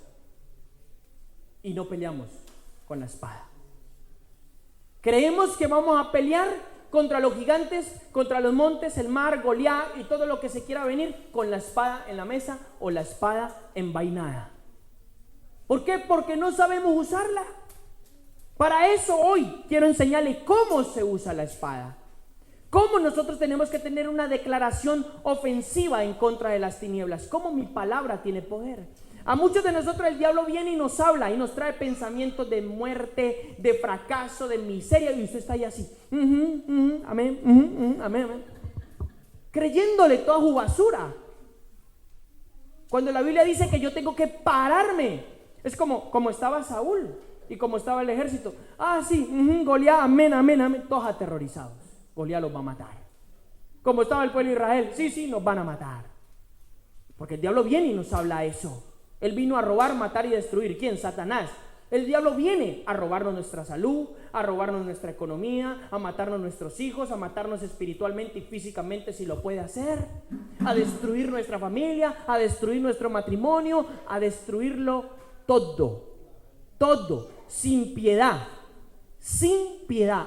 Y no peleamos con la espada. Creemos que vamos a pelear contra los gigantes, contra los montes, el mar, Goliat y todo lo que se quiera venir, con la espada en la mesa o la espada envainada. ¿Por qué? Porque no sabemos usarla. Para eso hoy quiero enseñarle cómo se usa la espada. Cómo nosotros tenemos que tener una declaración ofensiva en contra de las tinieblas. Cómo mi palabra tiene poder. A muchos de nosotros el diablo viene y nos habla y nos trae pensamientos de muerte, de fracaso, de miseria. Y usted está ahí así. Amén, amén. Creyéndole toda su basura. Cuando la Biblia dice que yo tengo que pararme. Es como estaba Saúl. Y como estaba el ejército, Goliat, amén, todos aterrorizados. Goliat los va a matar. Como estaba el pueblo de Israel, sí, nos van a matar. Porque el diablo viene y nos habla eso. Él vino a robar, matar y destruir. ¿Quién? Satanás. El diablo viene a robarnos nuestra salud, a robarnos nuestra economía, a matarnos nuestros hijos, a matarnos espiritualmente y físicamente si lo puede hacer, a destruir nuestra familia, a destruir nuestro matrimonio, a destruirlo todo, sin piedad,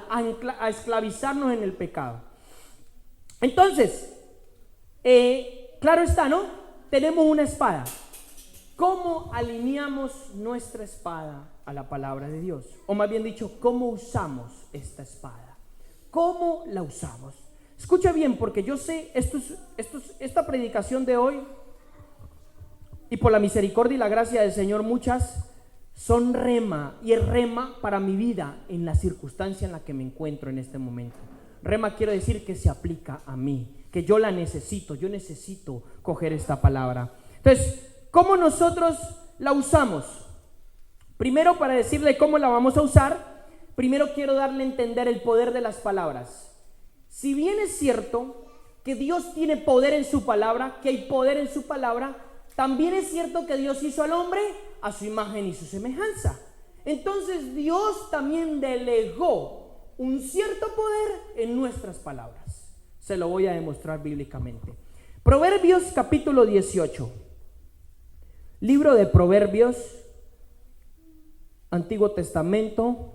a esclavizarnos en el pecado. Entonces, claro está, ¿no? Tenemos una espada. ¿Cómo alineamos nuestra espada a la palabra de Dios? O más bien dicho, ¿cómo usamos esta espada? ¿Cómo la usamos? Escucha bien, porque yo sé, esta predicación de hoy, y por la misericordia y la gracia del Señor, muchas son rema, y es rema para mi vida en la circunstancia en la que me encuentro en este momento. Rema quiero decir que se aplica a mí, que yo la necesito, yo necesito coger esta palabra. Entonces, ¿cómo nosotros la usamos? Primero, para decirle cómo la vamos a usar, primero quiero darle a entender el poder de las palabras. Si bien es cierto que Dios tiene poder en su palabra, que hay poder en su palabra, también es cierto que Dios hizo al hombre a su imagen y su semejanza. Entonces Dios también delegó un cierto poder en nuestras palabras. Se lo voy a demostrar bíblicamente. Proverbios capítulo 18. Libro de Proverbios, Antiguo Testamento,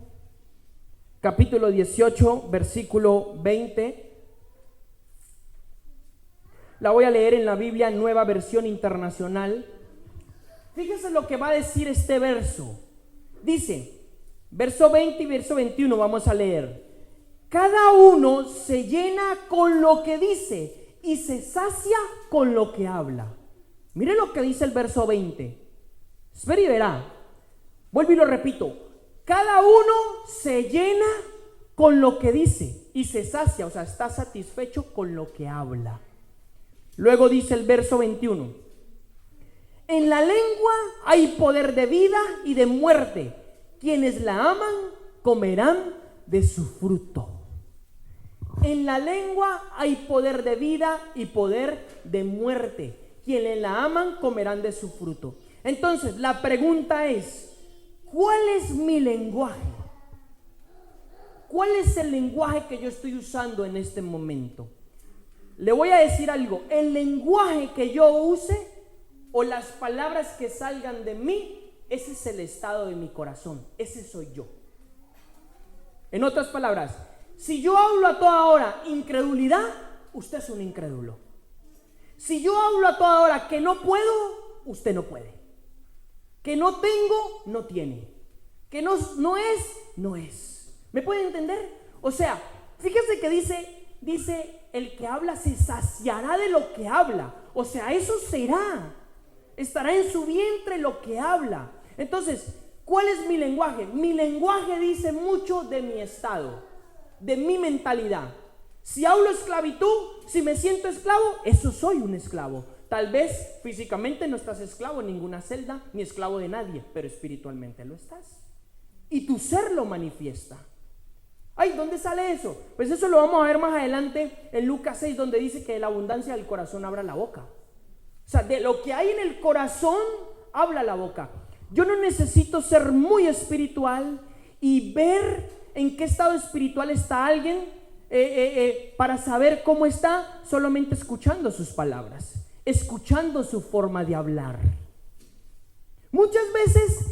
capítulo 18, versículo 20. La voy a leer en la Biblia Nueva Versión Internacional. Fíjese lo que va a decir este verso. Dice, verso 20 y verso 21, vamos a leer. Cada uno se llena con lo que dice y se sacia con lo que habla. Mire lo que dice el verso 20. Espera y verá. Vuelvo y lo repito. Cada uno se llena con lo que dice y se sacia, o sea, está satisfecho con lo que habla. Luego dice el verso 21. En la lengua hay poder de vida y de muerte, quienes la aman comerán de su fruto. En la lengua hay poder de vida y poder de muerte. Quienes la aman comerán de su fruto. Entonces, la pregunta es, ¿cuál es mi lenguaje? ¿Cuál es el lenguaje que yo estoy usando en este momento? Le voy a decir algo. El lenguaje que yo use o las palabras que salgan de mí, ese es el estado de mi corazón. Ese soy yo. En otras palabras, si yo hablo a toda hora incredulidad, usted es un incrédulo. Si yo hablo a toda hora que no puedo, usted no puede. Que no tengo, no tiene. Que no es, no es. ¿Me puede entender? O sea, fíjese que dice, el que habla se saciará de lo que habla. O sea, eso será. Estará en su vientre lo que habla. Entonces, ¿cuál es mi lenguaje? Mi lenguaje dice mucho de mi estado, de mi mentalidad. Si hablo esclavitud, si me siento esclavo, eso soy un esclavo. Tal vez físicamente no estás esclavo en ninguna celda, ni esclavo de nadie, pero espiritualmente lo estás. Y tu ser lo manifiesta. Ay, ¿dónde sale eso? Pues eso lo vamos a ver más adelante en Lucas 6, donde dice que de la abundancia del corazón habla la boca. O sea, de lo que hay en el corazón habla la boca. Yo no necesito ser muy espiritual y ver en qué estado espiritual está alguien para saber cómo está, solamente escuchando sus palabras, escuchando su forma de hablar. Muchas veces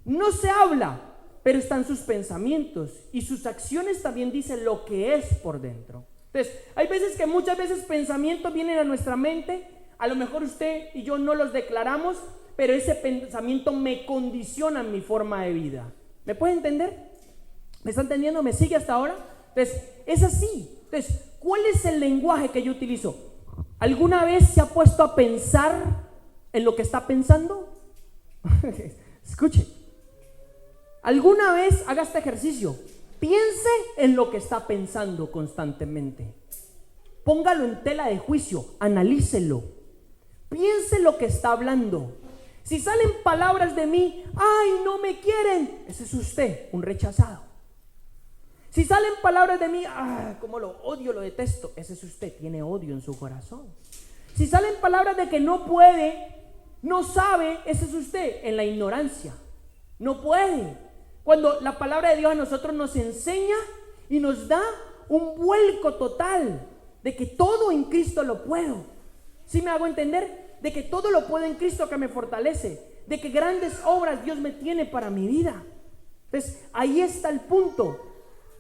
no se habla, pero están sus pensamientos y sus acciones también dicen lo que es por dentro. Entonces, hay veces que muchas veces pensamientos vienen a nuestra mente, a lo mejor usted y yo no los declaramos, pero ese pensamiento me condiciona en mi forma de vida. ¿Me puede entender? ¿Me está entendiendo? ¿Me sigue hasta ahora? Entonces, es así. Entonces, ¿cuál es el lenguaje que yo utilizo? ¿Alguna vez se ha puesto a pensar en lo que está pensando? Escuche. ¿Alguna vez haga este ejercicio? Piense en lo que está pensando constantemente. Póngalo en tela de juicio, analícelo. Piense lo que está hablando. Si salen palabras de mí, ay, no me quieren, ese es usted, un rechazado. Si salen palabras de mí, ah, cómo lo odio, lo detesto, ese es usted, tiene odio en su corazón. Si salen palabras de que no puede, no sabe, ese es usted, en la ignorancia. No puede. Cuando la palabra de Dios a nosotros nos enseña y nos da un vuelco total de que todo en Cristo lo puedo. ¿Sí me hago entender? De que todo lo puedo en Cristo que me fortalece, de que grandes obras Dios me tiene para mi vida. Entonces, ahí está el punto.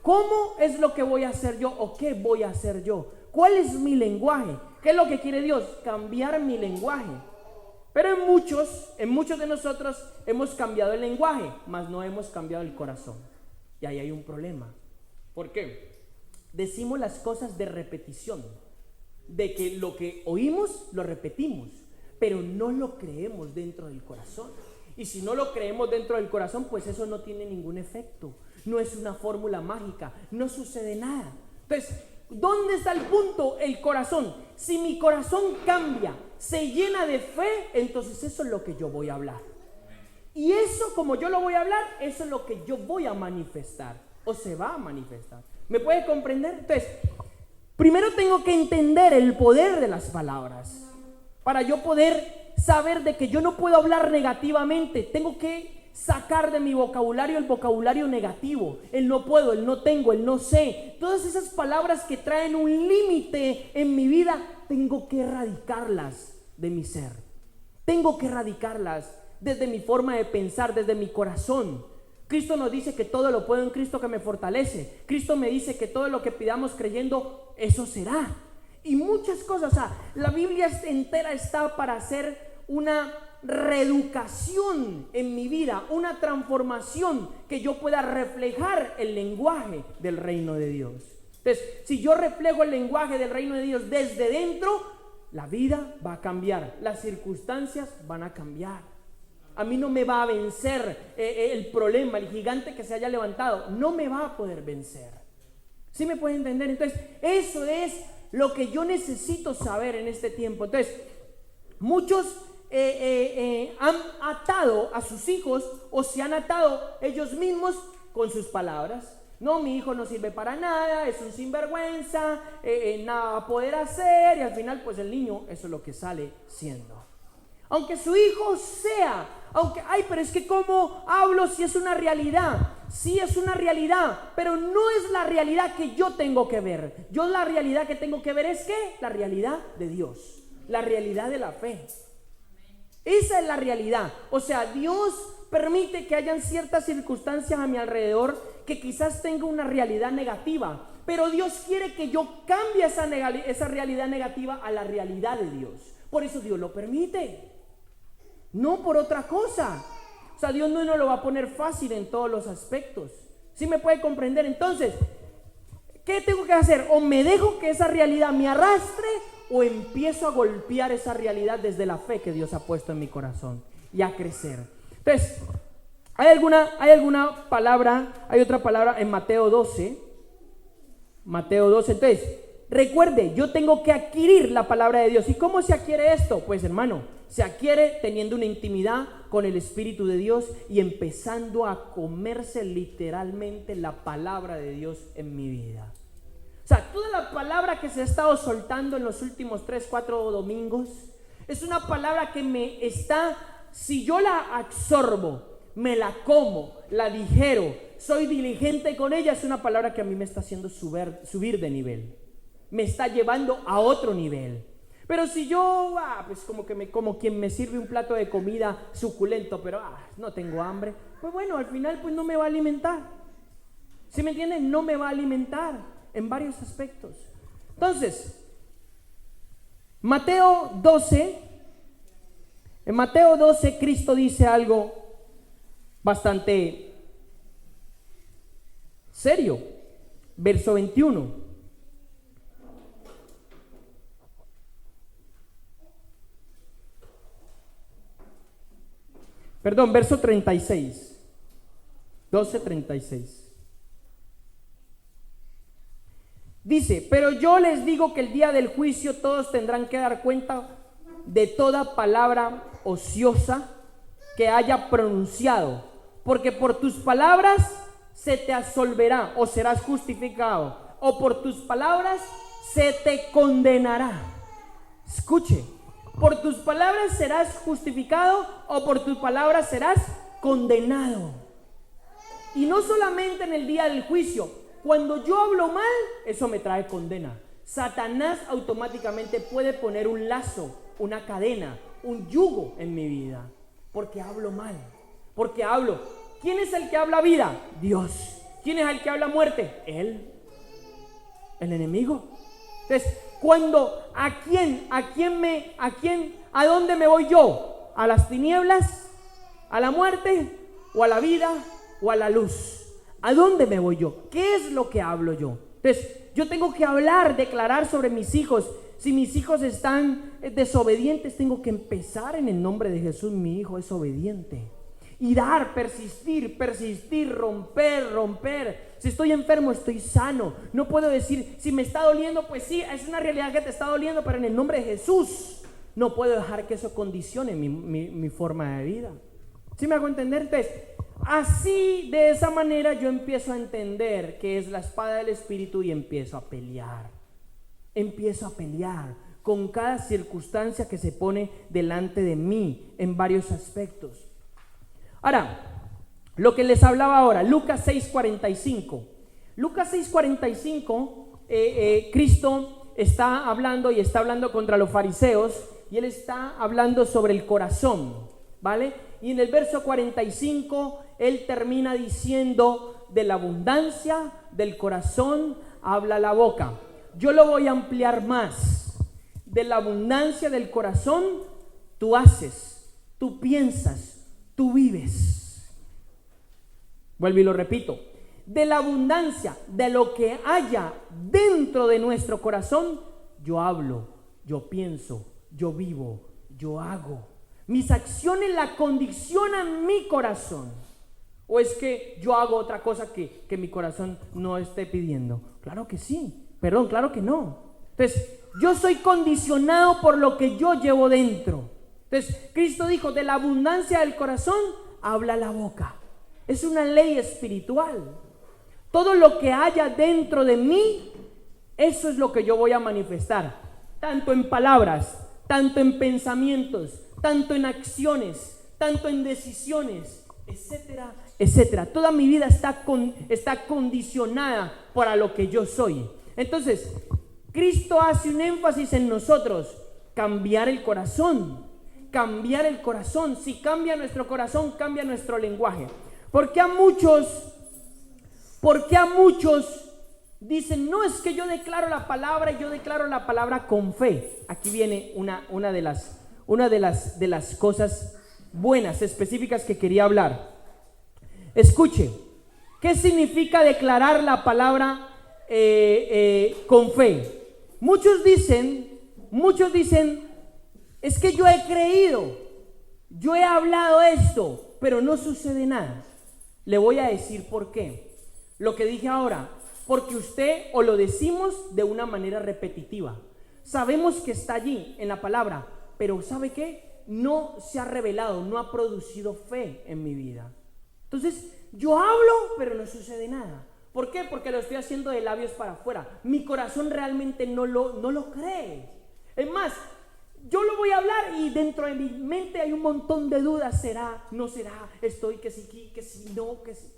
¿Cómo es lo que voy a hacer yo o qué voy a hacer yo? ¿Cuál es mi lenguaje? ¿Qué es lo que quiere Dios? Cambiar mi lenguaje. Pero en muchos de nosotros hemos cambiado el lenguaje, mas no hemos cambiado el corazón. Y ahí hay un problema. ¿Por qué? Decimos las cosas de repetición, de que lo que oímos lo repetimos, pero no lo creemos dentro del corazón. Y si no lo creemos dentro del corazón, pues eso no tiene ningún efecto. No es una fórmula mágica, no sucede nada. Entonces, ¿dónde está el punto? El corazón. Si mi corazón cambia, se llena de fe, entonces eso es lo que yo voy a hablar. Y eso, como yo lo voy a hablar, eso es lo que yo voy a manifestar, o se va a manifestar. ¿Me puede comprender? Entonces, primero tengo que entender el poder de las palabras, para yo poder saber de que yo no puedo hablar negativamente. Tengo que sacar de mi vocabulario el vocabulario negativo, el no puedo, el no tengo, el no sé. Todas esas palabras que traen un límite en mi vida, tengo que erradicarlas de mi ser. Tengo que erradicarlas desde mi forma de pensar, desde mi corazón. Cristo nos dice que todo lo puedo en Cristo que me fortalece. Cristo me dice que todo lo que pidamos creyendo, eso será. Y muchas cosas, o sea, la Biblia entera está para hacer una reeducación en mi vida, una transformación que yo pueda reflejar el lenguaje del reino de Dios. Entonces, si yo reflejo el lenguaje del reino de Dios desde dentro, la vida va a cambiar, las circunstancias van a cambiar. A mí no me va a vencer el problema, el gigante que se haya levantado, no me va a poder vencer. ¿Sí me puede entender? Entonces, eso es lo que yo necesito saber en este tiempo. Entonces, muchos han atado a sus hijos o se han atado ellos mismos con sus palabras. No, mi hijo no sirve para nada, es un sinvergüenza, nada va a poder hacer, y al final pues el niño eso es lo que sale siendo. Aunque su hijo sea, pero es que ¿cómo hablo si es una realidad? Sí es una realidad, pero no es la realidad que yo tengo que ver. Yo la realidad que tengo que ver es ¿qué? La realidad de Dios, la realidad de la fe. Esa es la realidad. O sea, Dios permite que hayan ciertas circunstancias a mi alrededor que quizás tenga una realidad negativa, pero Dios quiere que yo cambie esa realidad negativa a la realidad de Dios. Por eso Dios lo permite, no por otra cosa. O sea, Dios no nos lo va a poner fácil en todos los aspectos. ¿Sí me puede comprender? Entonces, ¿qué tengo que hacer? O me dejo que esa realidad me arrastre, o empiezo a golpear esa realidad desde la fe que Dios ha puesto en mi corazón y a crecer. Entonces, hay alguna palabra, hay otra palabra en Mateo 12. Mateo 12, entonces, recuerde, yo tengo que adquirir la palabra de Dios. ¿Y cómo se adquiere esto? Pues hermano, se adquiere teniendo una intimidad con el Espíritu de Dios y empezando a comerse literalmente la palabra de Dios en mi vida. O sea, toda la palabra que se ha estado soltando en los últimos 3, 4 domingos es una palabra que me está, si yo la absorbo, me la como, la digiero, soy diligente con ella, es una palabra que a mí me está haciendo subir de nivel, me está llevando a otro nivel. Pero si yo, pues como quien me sirve un plato de comida suculento, pero no tengo hambre, pues bueno, al final pues no me va a alimentar. ¿Sí me entienden? No me va a alimentar en varios aspectos. Entonces, Mateo 12, en Mateo 12 Cristo dice algo bastante serio, verso 21. Perdón, verso 36. 12:36. Dice, pero yo les digo que el día del juicio todos tendrán que dar cuenta de toda palabra ociosa que haya pronunciado, porque por tus palabras se te absolverá o serás justificado, o por tus palabras se te condenará. Escuche, por tus palabras serás justificado o por tus palabras serás condenado. Y no solamente en el día del juicio. Cuando yo hablo mal, eso me trae condena. Satanás automáticamente puede poner un lazo, una cadena, un yugo en mi vida, porque hablo mal, porque hablo. ¿Quién es el que habla vida? Dios. ¿Quién es el que habla muerte? Él, el enemigo. Entonces, ¿a dónde me voy yo? ¿A las tinieblas? ¿A la muerte? ¿O a la vida? ¿O a la luz? ¿A dónde me voy yo? ¿Qué es lo que hablo yo? Entonces, yo tengo que hablar, declarar sobre mis hijos. Si mis hijos están desobedientes, tengo que empezar en el nombre de Jesús. Mi hijo es obediente. Y dar, persistir, romper. Si estoy enfermo, estoy sano. No puedo decir, si me está doliendo, pues sí, es una realidad que te está doliendo, pero en el nombre de Jesús no puedo dejar que eso condicione mi forma de vida. ¿Sí me hago entender? Entonces, así, de esa manera, yo empiezo a entender que es la espada del Espíritu y empiezo a pelear. Empiezo a pelear con cada circunstancia que se pone delante de mí en varios aspectos. Ahora, lo que les hablaba ahora, Lucas 6:45. Lucas 6:45, Cristo está hablando y está hablando contra los fariseos y Él está hablando sobre el corazón, ¿vale? Y en el verso 45, Él termina diciendo, de la abundancia del corazón habla la boca. Yo lo voy a ampliar más. De la abundancia del corazón, tú haces, tú piensas, tú vives. Vuelvo y lo repito. De la abundancia, de lo que haya dentro de nuestro corazón, yo hablo, yo pienso, yo vivo, yo hago. Mis acciones la condicionan mi corazón. ¿O es que yo hago otra cosa que mi corazón no esté pidiendo? Claro que sí. Perdón, claro que no. Entonces, yo soy condicionado por lo que yo llevo dentro. Entonces, Cristo dijo, de la abundancia del corazón habla la boca. Es una ley espiritual. Todo lo que haya dentro de mí, eso es lo que yo voy a manifestar. Tanto en palabras, tanto en pensamientos, tanto en acciones, tanto en decisiones, etcétera, etcétera. Toda mi vida está condicionada para lo que yo soy. Entonces, Cristo hace un énfasis en nosotros, cambiar el corazón. Cambiar el corazón. Si cambia nuestro corazón, cambia nuestro lenguaje. ¿Por qué a muchos dicen, no, es que yo declaro la palabra y yo declaro la palabra con fe? Aquí viene una de las cosas buenas, específicas que quería hablar. Escuche, ¿qué significa declarar la palabra con fe? Muchos dicen, es que yo he creído, yo he hablado esto, pero no sucede nada. Le voy a decir por qué. Lo que dije ahora, porque usted o lo decimos de una manera repetitiva. Sabemos que está allí en la palabra, pero ¿sabe qué? No se ha revelado, no ha producido fe en mi vida. Entonces, yo hablo, pero no sucede nada. ¿Por qué? Porque lo estoy haciendo de labios para afuera. Mi corazón realmente no lo cree. Es más, yo lo voy a hablar y dentro de mi mente hay un montón de dudas. ¿Será? ¿No será? Estoy que sí, que sí, no, que sí.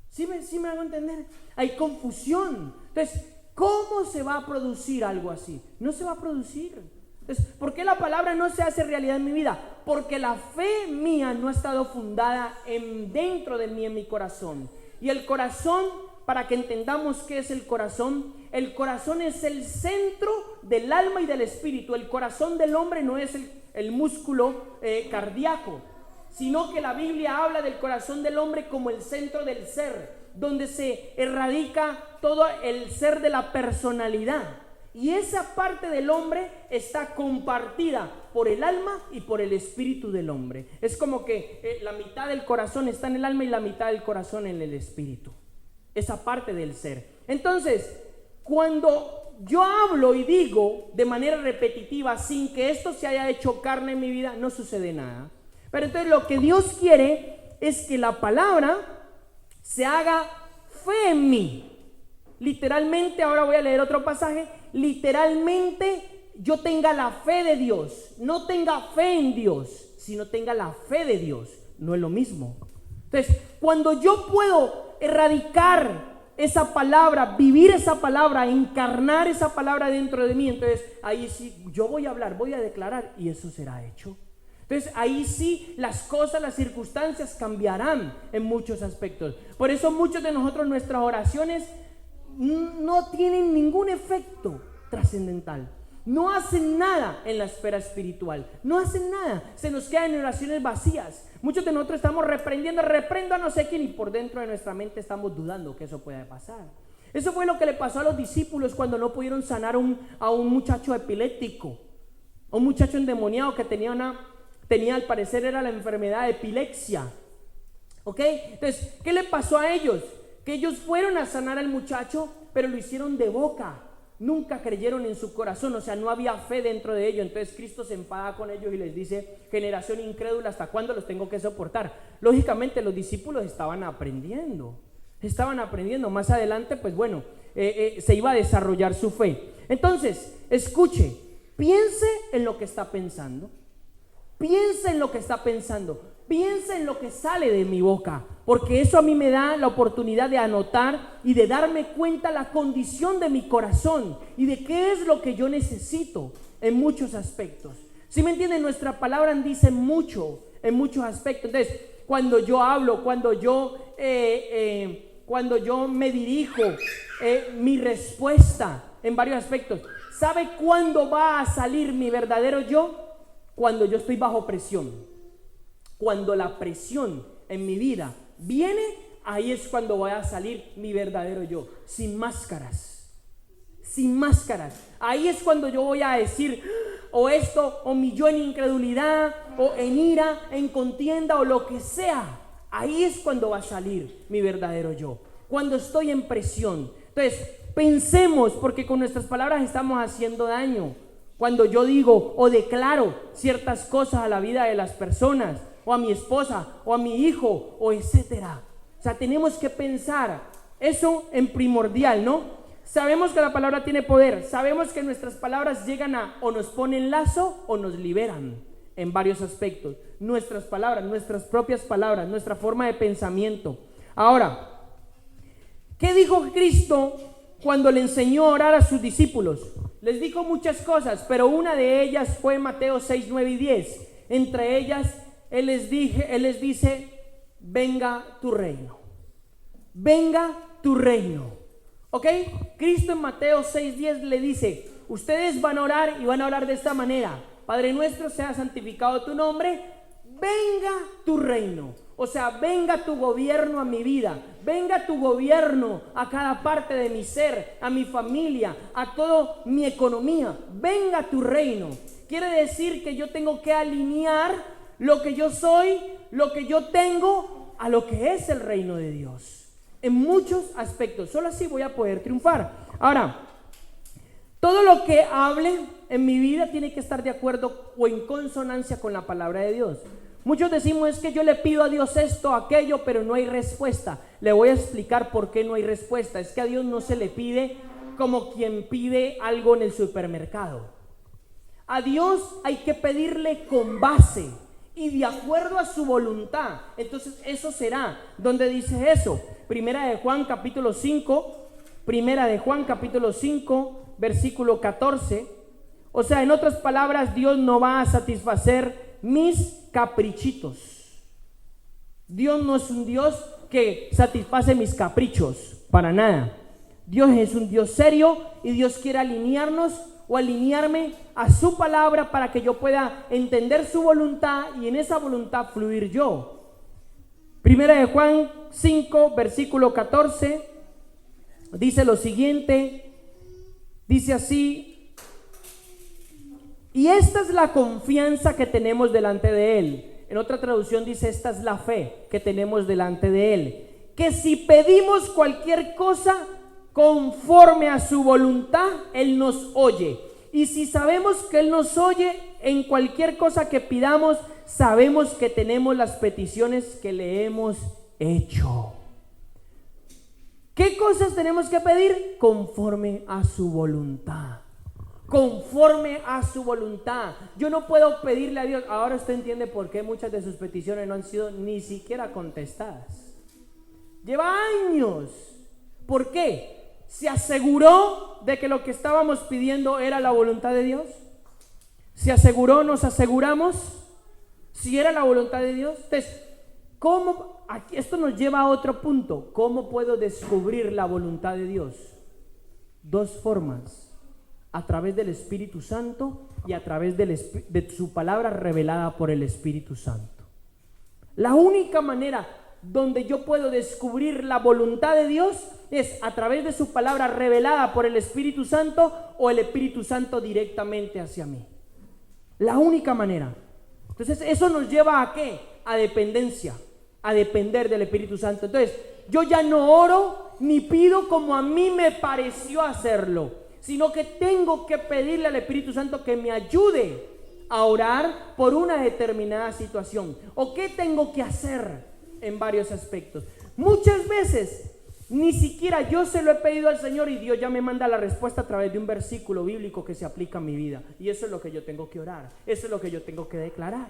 ¿Sí me hago entender? Hay confusión. Entonces, ¿cómo se va a producir algo así? No se va a producir. Entonces, ¿por qué la palabra no se hace realidad en mi vida? Porque la fe mía no ha estado fundada dentro de mí, en mi corazón. Y el corazón, para que entendamos qué es el corazón es el centro del alma y del espíritu. El corazón del hombre no es el músculo cardíaco, sino que la Biblia habla del corazón del hombre como el centro del ser, donde se erradica todo el ser de la personalidad. Y esa parte del hombre está compartida por el alma y por el espíritu del hombre. Es como que la mitad del corazón está en el alma y la mitad del corazón en el espíritu. Esa parte del ser. Entonces, cuando yo hablo y digo de manera repetitiva sin que esto se haya hecho carne en mi vida, no sucede nada. Pero entonces lo que Dios quiere es que la palabra se haga fe en mí. Literalmente, ahora voy a leer otro pasaje. Literalmente yo tenga la fe de Dios. No tenga fe en Dios, sino tenga la fe de Dios. No es lo mismo. Entonces, cuando yo puedo erradicar esa palabra, vivir esa palabra, encarnar esa palabra dentro de mí, entonces ahí sí yo voy a hablar, voy a declarar y eso será hecho. Entonces ahí sí las cosas, las circunstancias cambiarán en muchos aspectos. Por eso muchos de nosotros, nuestras oraciones no tienen ningún efecto trascendental. No hacen nada en la esfera espiritual. No hacen nada. Se nos quedan en oraciones vacías. Muchos de nosotros estamos reprendo a no sé quién, y por dentro de nuestra mente estamos dudando que eso pueda pasar. Eso fue lo que le pasó a los discípulos cuando no pudieron sanar a un muchacho epiléptico, a un muchacho endemoniado que tenía al parecer era la enfermedad de epilepsia. ¿Ok? Entonces, ¿qué le pasó a ellos? Que ellos fueron a sanar al muchacho, pero lo hicieron de boca. Nunca creyeron en su corazón, o sea, no había fe dentro de ellos. Entonces Cristo se enfada con ellos y les dice: generación incrédula, ¿hasta cuándo los tengo que soportar? Lógicamente los discípulos estaban aprendiendo. Más adelante, pues bueno, se iba a desarrollar su fe. Entonces, escuche, piense en lo que está pensando. Piensa en lo que está pensando, piensa en lo que sale de mi boca, porque eso a mí me da la oportunidad de anotar y de darme cuenta la condición de mi corazón y de qué es lo que yo necesito en muchos aspectos. ¿Sí me entienden? Nuestra palabra dice mucho en muchos aspectos. Entonces, cuando yo hablo, cuando yo me dirijo, mi respuesta en varios aspectos, ¿sabe cuándo va a salir mi verdadero yo? Cuando yo estoy bajo presión. Cuando la presión en mi vida viene, ahí es cuando va a salir mi verdadero yo, sin máscaras. Ahí es cuando yo voy a decir o esto, o mi yo en incredulidad, o en ira, en contienda, o lo que sea. Ahí es cuando va a salir mi verdadero yo, cuando estoy en presión. Entonces, pensemos, porque con nuestras palabras estamos haciendo daño. cuando yo digo o declaro ciertas cosas a la vida de las personas, o a mi esposa, o a mi hijo, o etcétera. O sea, tenemos que pensar eso en primordial, ¿no? Sabemos que la palabra tiene poder, sabemos que nuestras palabras llegan a o nos ponen lazo o nos liberan en varios aspectos. Nuestras palabras, nuestras propias palabras, nuestra forma de pensamiento. Ahora, ¿qué dijo Cristo cuando le enseñó a orar a sus discípulos? Les dijo muchas cosas, pero una de ellas fue Mateo 6, 9 y 10. Entre ellas, Él les dice, venga tu reino. Venga tu reino. ¿Ok? Cristo en Mateo 6, 10 le dice, ustedes van a orar y van a orar de esta manera. Padre nuestro, sea santificado tu nombre. Venga tu reino. O sea, venga tu gobierno a mi vida, venga tu gobierno a cada parte de mi ser, a mi familia, a toda mi economía. Venga tu reino. Quiere decir que yo tengo que alinear lo que yo soy, lo que yo tengo, a lo que es el reino de Dios. En muchos aspectos. Solo así voy a poder triunfar. Ahora, todo lo que hable en mi vida tiene que estar de acuerdo o en consonancia con la palabra de Dios. Muchos decimos, es que yo le pido a Dios esto, aquello, pero no hay respuesta. Le voy a explicar por qué no hay respuesta. Es que a Dios no se le pide como quien pide algo en el supermercado. A Dios hay que pedirle con base y de acuerdo a su voluntad. Entonces eso será. ¿Dónde dice eso? Primera de Juan capítulo 5, versículo 14. O sea, en otras palabras, Dios no va a satisfacer mis caprichitos. Dios no es un Dios que satisface mis caprichos, para nada. Dios es un Dios serio y Dios quiere alinearnos o alinearme a su palabra para que yo pueda entender su voluntad y en esa voluntad fluir yo. Primera de Juan 5, versículo 14, dice lo siguiente, dice así: y esta es la confianza que tenemos delante de Él. En otra traducción dice, esta es la fe que tenemos delante de Él. Que si pedimos cualquier cosa conforme a su voluntad, Él nos oye. Y si sabemos que Él nos oye en cualquier cosa que pidamos, sabemos que tenemos las peticiones que le hemos hecho. ¿Qué cosas tenemos que pedir? Conforme a su voluntad. Conforme a su voluntad. Yo no puedo pedirle a Dios. Ahora usted entiende por qué muchas de sus peticiones no han sido ni siquiera contestadas. Lleva años. ¿Por qué? ¿Se aseguró de que lo que estábamos pidiendo era la voluntad de Dios? ¿Se aseguró? ¿Nos aseguramos si era la voluntad de Dios? Entonces, ¿cómo? Aquí, esto nos lleva a otro punto. ¿Cómo puedo descubrir la voluntad de Dios? Dos formas: a través del Espíritu Santo y a través de su palabra revelada por el Espíritu Santo. La única manera donde yo puedo descubrir la voluntad de Dios es a través de su palabra revelada por el Espíritu Santo o el Espíritu Santo directamente hacia mí. La única manera. Entonces eso nos lleva a ¿qué? A dependencia, a depender del Espíritu Santo. Entonces yo ya no oro ni pido como a mí me pareció hacerlo, sino que tengo que pedirle al Espíritu Santo que me ayude a orar por una determinada situación. ¿O qué tengo que hacer en varios aspectos? Muchas veces ni siquiera yo se lo he pedido al Señor y Dios ya me manda la respuesta a través de un versículo bíblico que se aplica a mi vida. Y eso es lo que yo tengo que orar, eso es lo que yo tengo que declarar.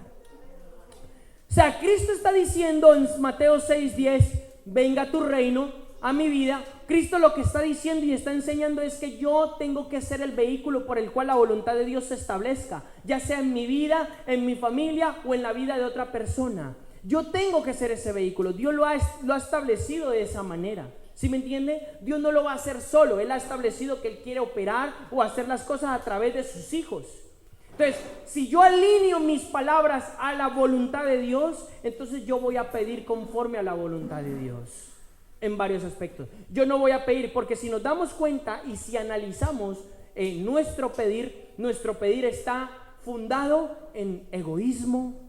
O sea, Cristo está diciendo en Mateo 6:10, venga tu reino a mi vida. Cristo lo que está diciendo y está enseñando es que yo tengo que ser el vehículo por el cual la voluntad de Dios se establezca, ya sea en mi vida, en mi familia o en la vida de otra persona. Yo tengo que ser ese vehículo. Dios lo ha establecido de esa manera. ¿Sí me entiende? Dios no lo va a hacer solo. Él ha establecido que Él quiere operar o hacer las cosas a través de sus hijos. Entonces, si yo alineo mis palabras a la voluntad de Dios, entonces yo voy a pedir conforme a la voluntad de Dios. En varios aspectos. Yo no voy a pedir, porque si nos damos cuenta y si analizamos nuestro pedir está fundado en egoísmo,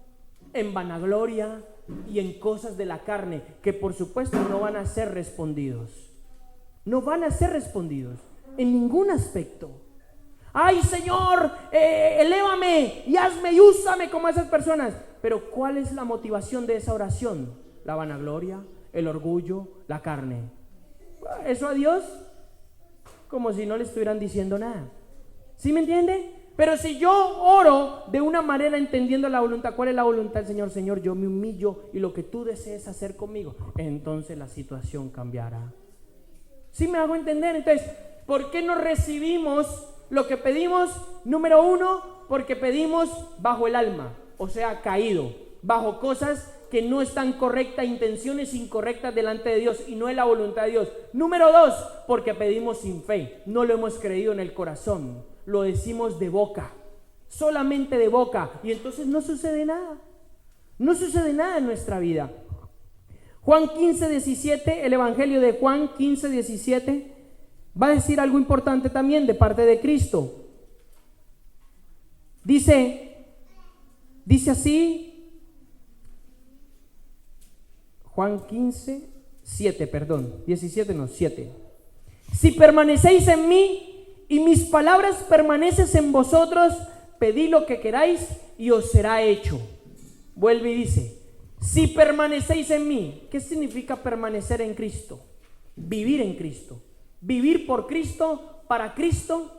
en vanagloria y en cosas de la carne que por supuesto no van a ser respondidos. No van a ser respondidos en ningún aspecto. Ay, Señor, elévame y hazme y úsame como esas personas. Pero ¿cuál es la motivación de esa oración? La vanagloria, el orgullo, la carne. Eso a Dios como si no le estuvieran diciendo nada. ¿Sí me entiende? Pero si yo oro de una manera entendiendo la voluntad, ¿cuál es la voluntad del Señor? Señor, yo me humillo y lo que tú desees hacer conmigo, entonces la situación cambiará. ¿Sí me hago entender? Entonces, ¿por qué no recibimos lo que pedimos? Número uno, porque pedimos bajo el alma, o sea, caído, bajo cosas que no están correctas, intenciones incorrectas delante de Dios y no es la voluntad de Dios. Número dos, porque pedimos sin fe, no lo hemos creído en el corazón. Lo decimos de boca, solamente de boca, y entonces no sucede nada. No sucede nada en nuestra vida. Juan 15:17, el Evangelio de Juan 15:17 va a decir algo importante también de parte de Cristo. Dice así, Juan 7. Si permanecéis en mí y mis palabras permanecen en vosotros, pedid lo que queráis y os será hecho. Vuelve y dice, si permanecéis en mí. ¿Qué significa permanecer en Cristo? Vivir en Cristo, vivir por Cristo, para Cristo,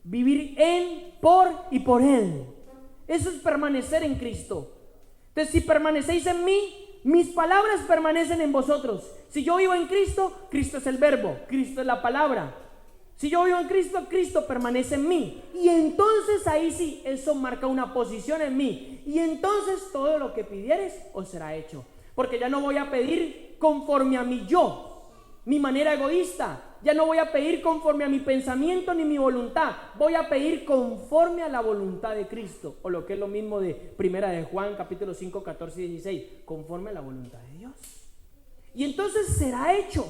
vivir en, por y por Él. Eso es permanecer en Cristo. Entonces, si permanecéis en mí, mis palabras permanecen en vosotros. Si yo vivo en Cristo, Cristo es el verbo, Cristo es la palabra. Si yo vivo en Cristo, Cristo permanece en mí. Y entonces ahí sí, eso marca una posición en mí. Y entonces todo lo que pidieres os será hecho. Porque ya no voy a pedir conforme a mi yo, mi manera egoísta. Ya no voy a pedir conforme a mi pensamiento ni mi voluntad. Voy a pedir conforme a la voluntad de Cristo. O lo que es lo mismo de Primera de Juan, capítulo 5, 14 y 16. Conforme a la voluntad de Dios. Y entonces será hecho.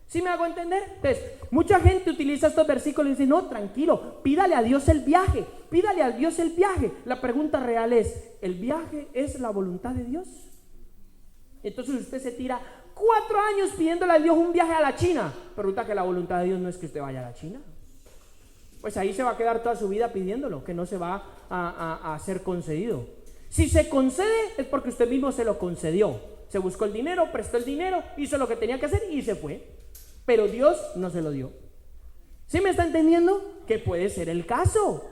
¿Sí me hago entender? Entonces, mucha gente utiliza estos versículos y dice, no, tranquilo, pídale a Dios el viaje, pídale a Dios el viaje. La pregunta real es, ¿el viaje es la voluntad de Dios? Entonces usted se tira 4 años pidiéndole a Dios un viaje a la China, pero resulta que la voluntad de Dios no es que usted vaya a la China. Pues ahí se va a quedar toda su vida pidiéndolo, que no se va a ser concedido. Si se concede es porque usted mismo se lo concedió. Se buscó el dinero, prestó el dinero, hizo lo que tenía que hacer y se fue. Pero Dios no se lo dio. ¿Sí me está entendiendo? Que puede ser el caso.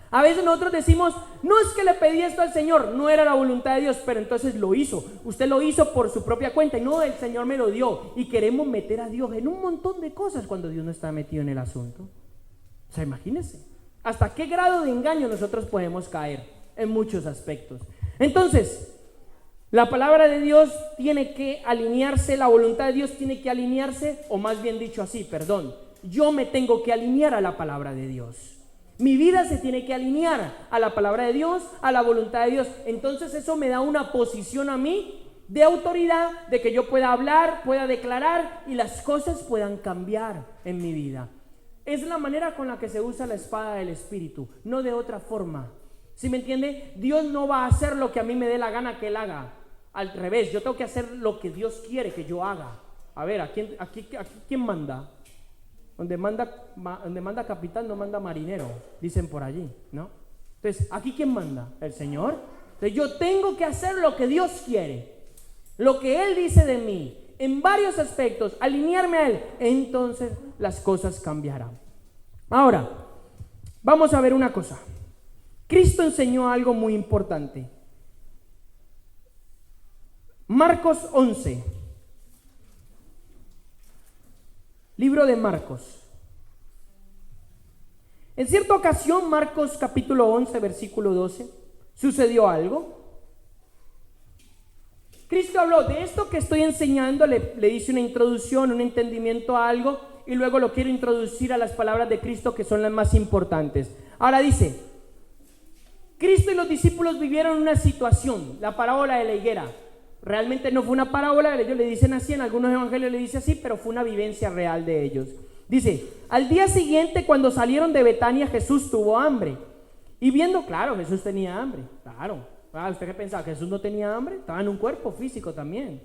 A veces nosotros decimos, no es que le pedí esto al Señor, no era la voluntad de Dios, pero entonces lo hizo. Usted lo hizo por su propia cuenta y no, el Señor me lo dio. Y queremos meter a Dios en un montón de cosas cuando Dios no está metido en el asunto. O sea, imagínense, hasta qué grado de engaño nosotros podemos caer en muchos aspectos. Entonces, la palabra de Dios tiene que alinearse, la voluntad de Dios tiene que alinearse, o más bien dicho así, perdón, yo me tengo que alinear a la palabra de Dios. Mi vida se tiene que alinear a la palabra de Dios, a la voluntad de Dios. Entonces eso me da una posición a mí de autoridad, de que yo pueda hablar, pueda declarar y las cosas puedan cambiar en mi vida. Es la manera con la que se usa la espada del Espíritu, no de otra forma. ¿Sí me entiende? Dios no va a hacer lo que a mí me dé la gana que Él haga. Al revés, yo tengo que hacer lo que Dios quiere que yo haga. A ver, aquí ¿quién manda? Donde manda capitán no manda marinero, dicen por allí, ¿no? Entonces, ¿aquí quién manda? El Señor. Entonces yo tengo que hacer lo que Dios quiere, lo que Él dice de mí, en varios aspectos, alinearme a Él. Entonces las cosas cambiarán. Ahora, vamos a ver una cosa. Cristo enseñó algo muy importante. Marcos 11. Libro de Marcos. En cierta ocasión, Marcos capítulo 11, versículo 12, sucedió algo. Cristo habló de esto que estoy enseñando, le hice una introducción, un entendimiento a algo, y luego lo quiero introducir a las palabras de Cristo que son las más importantes. Ahora dice, Cristo y los discípulos vivieron una situación, la parábola de la higuera. Realmente no fue una parábola, ellos le dicen así, en algunos evangelios le dice así, pero fue una vivencia real de ellos. Dice, al día siguiente cuando salieron de Betania, Jesús tuvo hambre. Y viendo, claro, Jesús tenía hambre, claro. ¿Usted qué pensaba? ¿Que Jesús no tenía hambre? Estaba en un cuerpo físico también.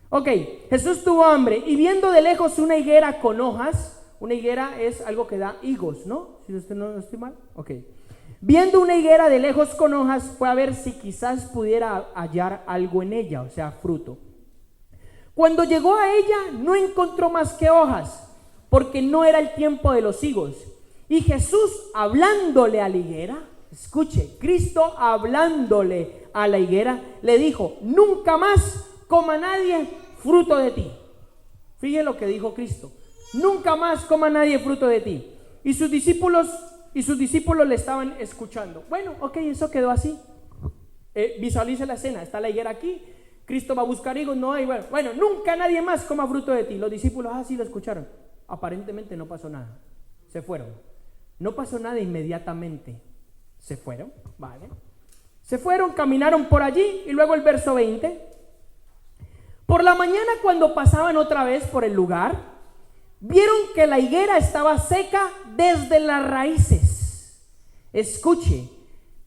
Ok, Jesús tuvo hambre y viendo de lejos una higuera con hojas, Una higuera es algo que da higos, ¿no? Si usted no estoy mal. Ok. Viendo una higuera de lejos con hojas, fue a ver si quizás pudiera hallar algo en ella, o sea, fruto. Cuando llegó a ella, no encontró más que hojas, porque no era el tiempo de los higos. Y Jesús, hablándole a la higuera, escuche, Cristo hablándole a la higuera, le dijo: nunca más coma nadie fruto de ti. Fíjese lo que dijo Cristo: nunca más coma nadie fruto de ti. Y sus discípulos le estaban escuchando. Bueno, ok, eso quedó así. Visualice la escena, está la higuera aquí, Cristo va a buscar higos, no hay, bueno, nunca nadie más coma fruto de ti. Los discípulos sí lo escucharon. Aparentemente no pasó nada, se fueron. No pasó nada inmediatamente, se fueron, ¿vale? Se fueron, caminaron por allí. Y luego el verso 20. Por la mañana, cuando pasaban otra vez por el lugar, vieron que la higuera estaba seca desde las raíces. Escuche,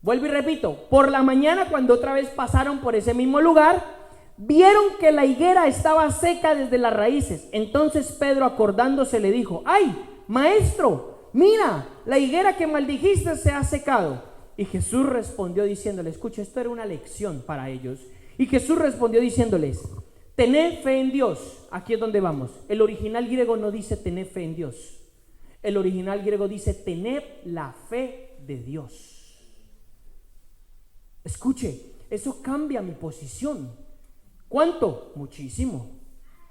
vuelvo y repito, por la mañana, cuando otra vez pasaron por ese mismo lugar, vieron que la higuera estaba seca desde las raíces. Entonces Pedro, acordándose, le dijo: ¡ay, maestro, mira, la higuera que maldijiste se ha secado! Y Jesús respondió diciéndole, escucha, esto era una lección para ellos. Y Jesús respondió diciéndoles: tened fe en Dios. Aquí es donde vamos. El original griego no dice tened fe en Dios. El original griego dice tened la fe de Dios. Escuche, eso cambia mi posición. ¿Cuánto? Muchísimo.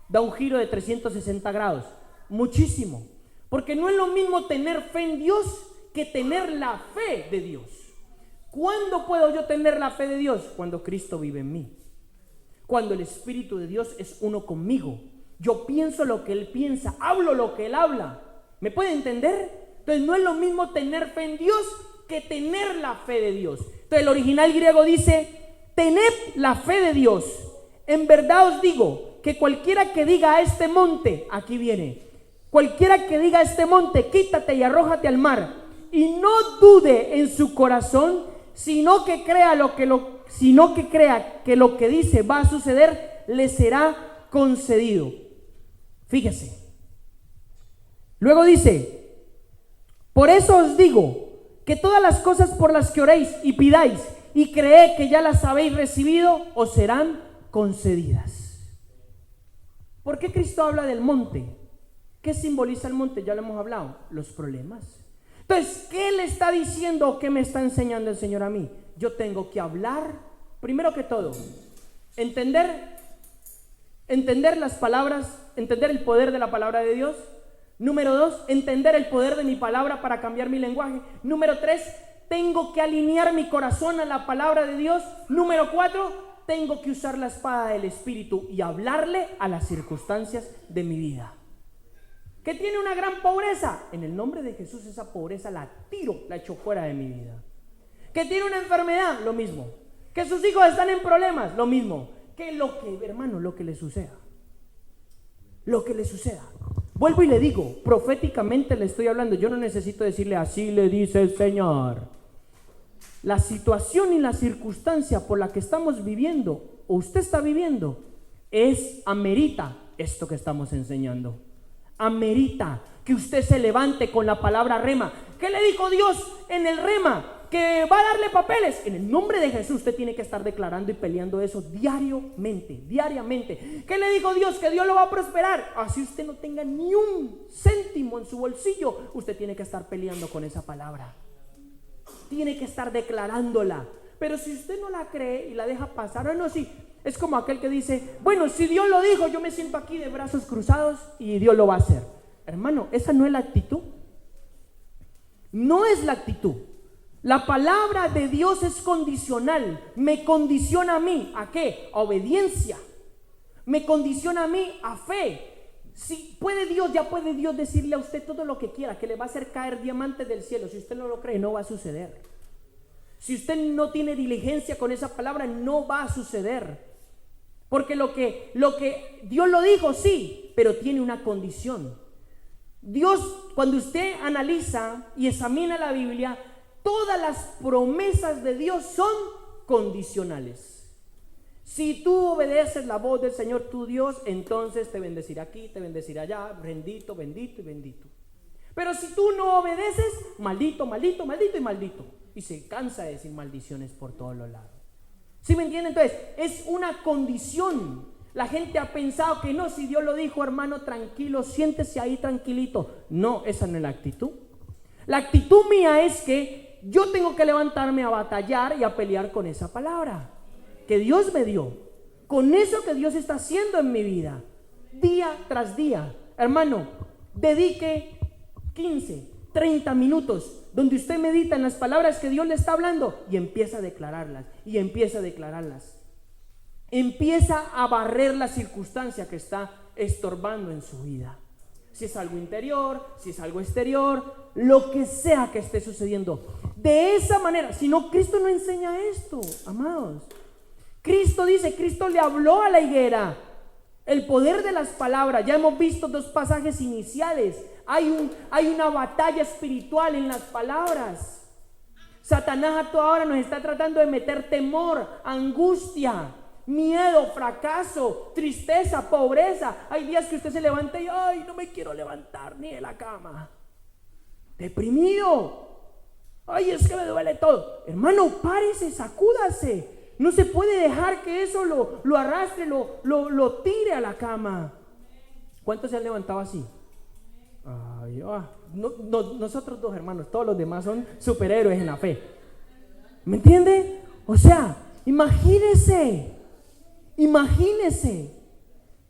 Da un giro de 360 grados. Muchísimo. Porque no es lo mismo tener fe en Dios que tener la fe de Dios. ¿Cuándo puedo yo tener la fe de Dios? Cuando Cristo vive en mí. Cuando el Espíritu de Dios es uno conmigo. Yo pienso lo que Él piensa, hablo lo que Él habla. ¿Me puede entender? Entonces no es lo mismo tener fe en Dios que tener la fe de Dios. Entonces el original griego dice: tened la fe de Dios. En verdad os digo que cualquiera que diga a este monte, aquí viene, cualquiera que diga a este monte, quítate y arrójate al mar, y no dude en su corazón, sino que crea que lo que dice va a suceder, le será concedido. Fíjese. Luego dice: por eso os digo que todas las cosas por las que oréis y pidáis y creed que ya las habéis recibido, os serán concedidas. ¿Por qué Cristo habla del monte? ¿Qué simboliza el monte? Ya lo hemos hablado, los problemas. Entonces, ¿qué le está diciendo o qué me está enseñando el Señor a mí? Yo tengo que hablar, primero que todo, entender las palabras, entender el poder de la palabra de Dios. Número 2, entender el poder de mi palabra para cambiar mi lenguaje. Número 3, tengo que alinear mi corazón a la palabra de Dios. Número 4, tengo que usar la espada del Espíritu y hablarle a las circunstancias de mi vida. ¿Que tiene una gran pobreza? En el nombre de Jesús esa pobreza la tiro, la echo fuera de mi vida. ¿Que tiene una enfermedad? Lo mismo. ¿Que sus hijos están en problemas? Lo mismo. Que lo que le suceda. Lo que le suceda. Vuelvo y le digo, proféticamente le estoy hablando. Yo no necesito decirle así le dice el Señor. La situación y la circunstancia por la que estamos viviendo, o usted está viviendo, amerita esto que estamos enseñando. Amerita que usted se levante con la palabra rema. ¿Qué le dijo Dios en el rema? Que va a darle papeles. En el nombre de Jesús usted tiene que estar declarando y peleando eso diariamente. ¿Qué le dijo Dios? Que Dios lo va a prosperar. Así usted no tenga ni un céntimo en su bolsillo, usted tiene que estar peleando con esa palabra. Tiene que estar declarándola. Pero si usted no la cree y la deja pasar, bueno, sí, es como aquel que dice, bueno, si Dios lo dijo, yo me siento aquí de brazos cruzados y Dios lo va a hacer. Hermano, esa no es la actitud. No es la actitud. La palabra de Dios es condicional. Me condiciona a mí, ¿a qué? A obediencia. Me condiciona a mí a fe. Si puede Dios, ya puede Dios decirle a usted todo lo que quiera, que le va a hacer caer diamantes del cielo. Si usted no lo cree, no va a suceder. Si usted no tiene diligencia con esa palabra, no va a suceder. Porque lo que Dios lo dijo, sí, pero tiene una condición. Dios, cuando usted analiza y examina la Biblia, todas las promesas de Dios son condicionales. Si tú obedeces la voz del Señor tu Dios, entonces te bendecirá aquí, te bendecirá allá, bendito, bendito y bendito. Pero si tú no obedeces, maldito, maldito, maldito y maldito. Y se cansa de decir maldiciones por todos los lados. ¿Sí me entienden? Entonces, es una condición. La gente ha pensado que no, si Dios lo dijo, hermano, tranquilo, siéntese ahí tranquilito. No, esa no es la actitud. La actitud mía es que yo tengo que levantarme a batallar y a pelear con esa palabra que Dios me dio, con eso que Dios está haciendo en mi vida, día tras día. Hermano, dedique 15, 30 minutos donde usted medita en las palabras que Dios le está hablando y empieza a declararlas, y empieza a declararlas. Empieza a barrer la circunstancia que está estorbando en su vida. Si es algo interior, si es algo exterior, lo que sea que esté sucediendo. De esa manera, si no, Cristo no enseña esto, amados. Cristo dice, Cristo le habló a la higuera. El poder de las palabras, ya hemos visto dos pasajes iniciales. Hay una batalla espiritual en las palabras. Satanás a toda hora nos está tratando de meter temor, angustia, miedo, fracaso, tristeza, pobreza. Hay días que usted se levanta y ay, no me quiero levantar ni de la cama. Deprimido. Ay, es que me duele todo. Hermano, párese, sacúdase. No se puede dejar que eso lo arrastre, lo tire a la cama. ¿Cuántos se han levantado así? Ay, nosotros dos, hermanos, todos los demás son superhéroes en la fe. ¿Me entiende? O sea, imagínese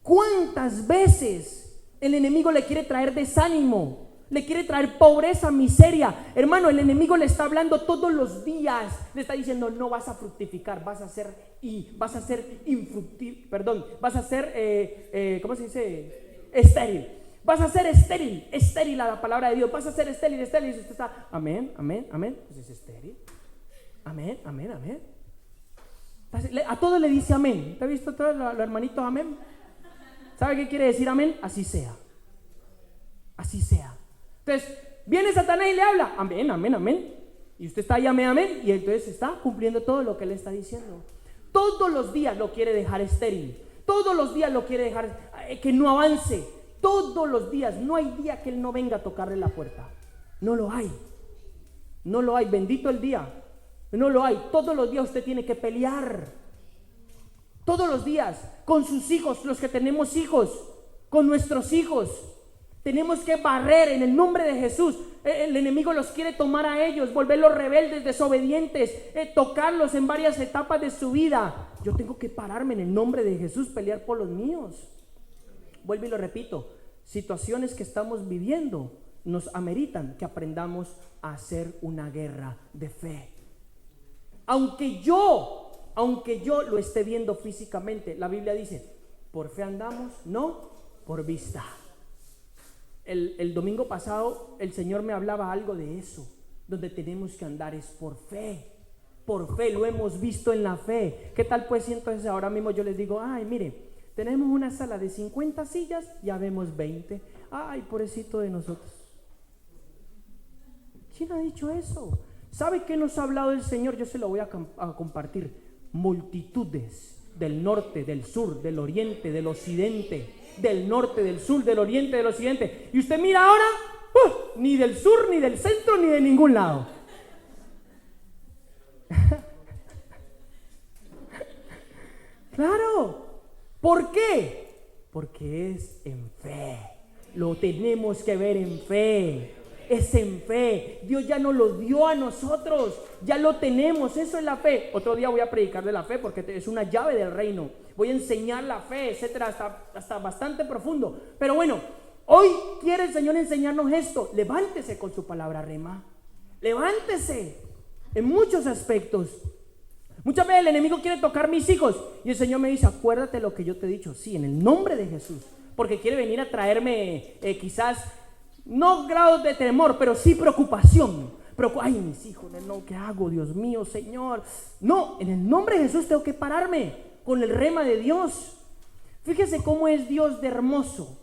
cuántas veces el enemigo le quiere traer desánimo, le quiere traer pobreza, miseria. Hermano, el enemigo le está hablando todos los días, le está diciendo, no vas a fructificar, vas a ser infructífero, vas a ser, ¿cómo se dice? Estéril. Vas a ser estéril a la palabra de Dios, vas a ser estéril. Y usted está, amén, pues es estéril. Amén. A todos le dice amén. ¿Te has visto todos los hermanitos amén? ¿Sabe qué quiere decir amén? Así sea. Entonces, viene Satanás y le habla, amén. Y usted está ahí, amén. Y entonces está cumpliendo todo lo que él está diciendo. Todos los días lo quiere dejar estéril. Todos los días lo quiere dejar que no avance. Todos los días. No hay día que él no venga a tocarle la puerta. No lo hay. Bendito el día. No lo hay. Todos los días usted tiene que pelear. Todos los días. Con sus hijos, los que tenemos hijos. Con nuestros hijos. Tenemos que barrer en el nombre de Jesús. El enemigo los quiere tomar a ellos, volverlos rebeldes, desobedientes, tocarlos en varias etapas de su vida. Yo tengo que pararme en el nombre de Jesús, pelear por los míos. Vuelvo y lo repito, situaciones que estamos viviendo nos ameritan que aprendamos a hacer una guerra de fe. Aunque yo lo esté viendo físicamente, la Biblia dice, por fe andamos, no por vista. El domingo pasado el Señor me hablaba algo de eso, donde tenemos que andar es por fe, lo hemos visto en la fe. ¿Qué tal pues si entonces ahora mismo yo les digo, ay mire, tenemos una sala de 50 sillas, ya vemos 20, ay pobrecito de nosotros? ¿Quién ha dicho eso? ¿Sabe qué nos ha hablado el Señor? Yo se lo voy a compartir. Multitudes del norte, del sur, del oriente, del occidente, del norte, del sur, del oriente, del occidente. Y usted mira ahora, ni del sur, ni del centro, ni de ningún lado. Claro. ¿Por qué? Porque es en fe. Lo tenemos que ver en fe. Es en fe. Dios ya nos lo dio a nosotros. Ya lo tenemos. Eso es la fe. Otro día voy a predicar de la fe porque es una llave del reino. Voy a enseñar la fe, etcétera, hasta bastante profundo. Pero bueno, hoy quiere el Señor enseñarnos esto. Levántese con su palabra rema. Levántese en muchos aspectos. Muchas veces el enemigo quiere tocar mis hijos y el Señor me dice, acuérdate lo que yo te he dicho. Sí, en el nombre de Jesús. Porque quiere venir a traerme quizás no grados de temor, pero sí preocupación. Ay, mis hijos, no, ¿qué hago? Dios mío, Señor. No, en el nombre de Jesús tengo que pararme con el rema de Dios. Fíjese cómo es Dios de hermoso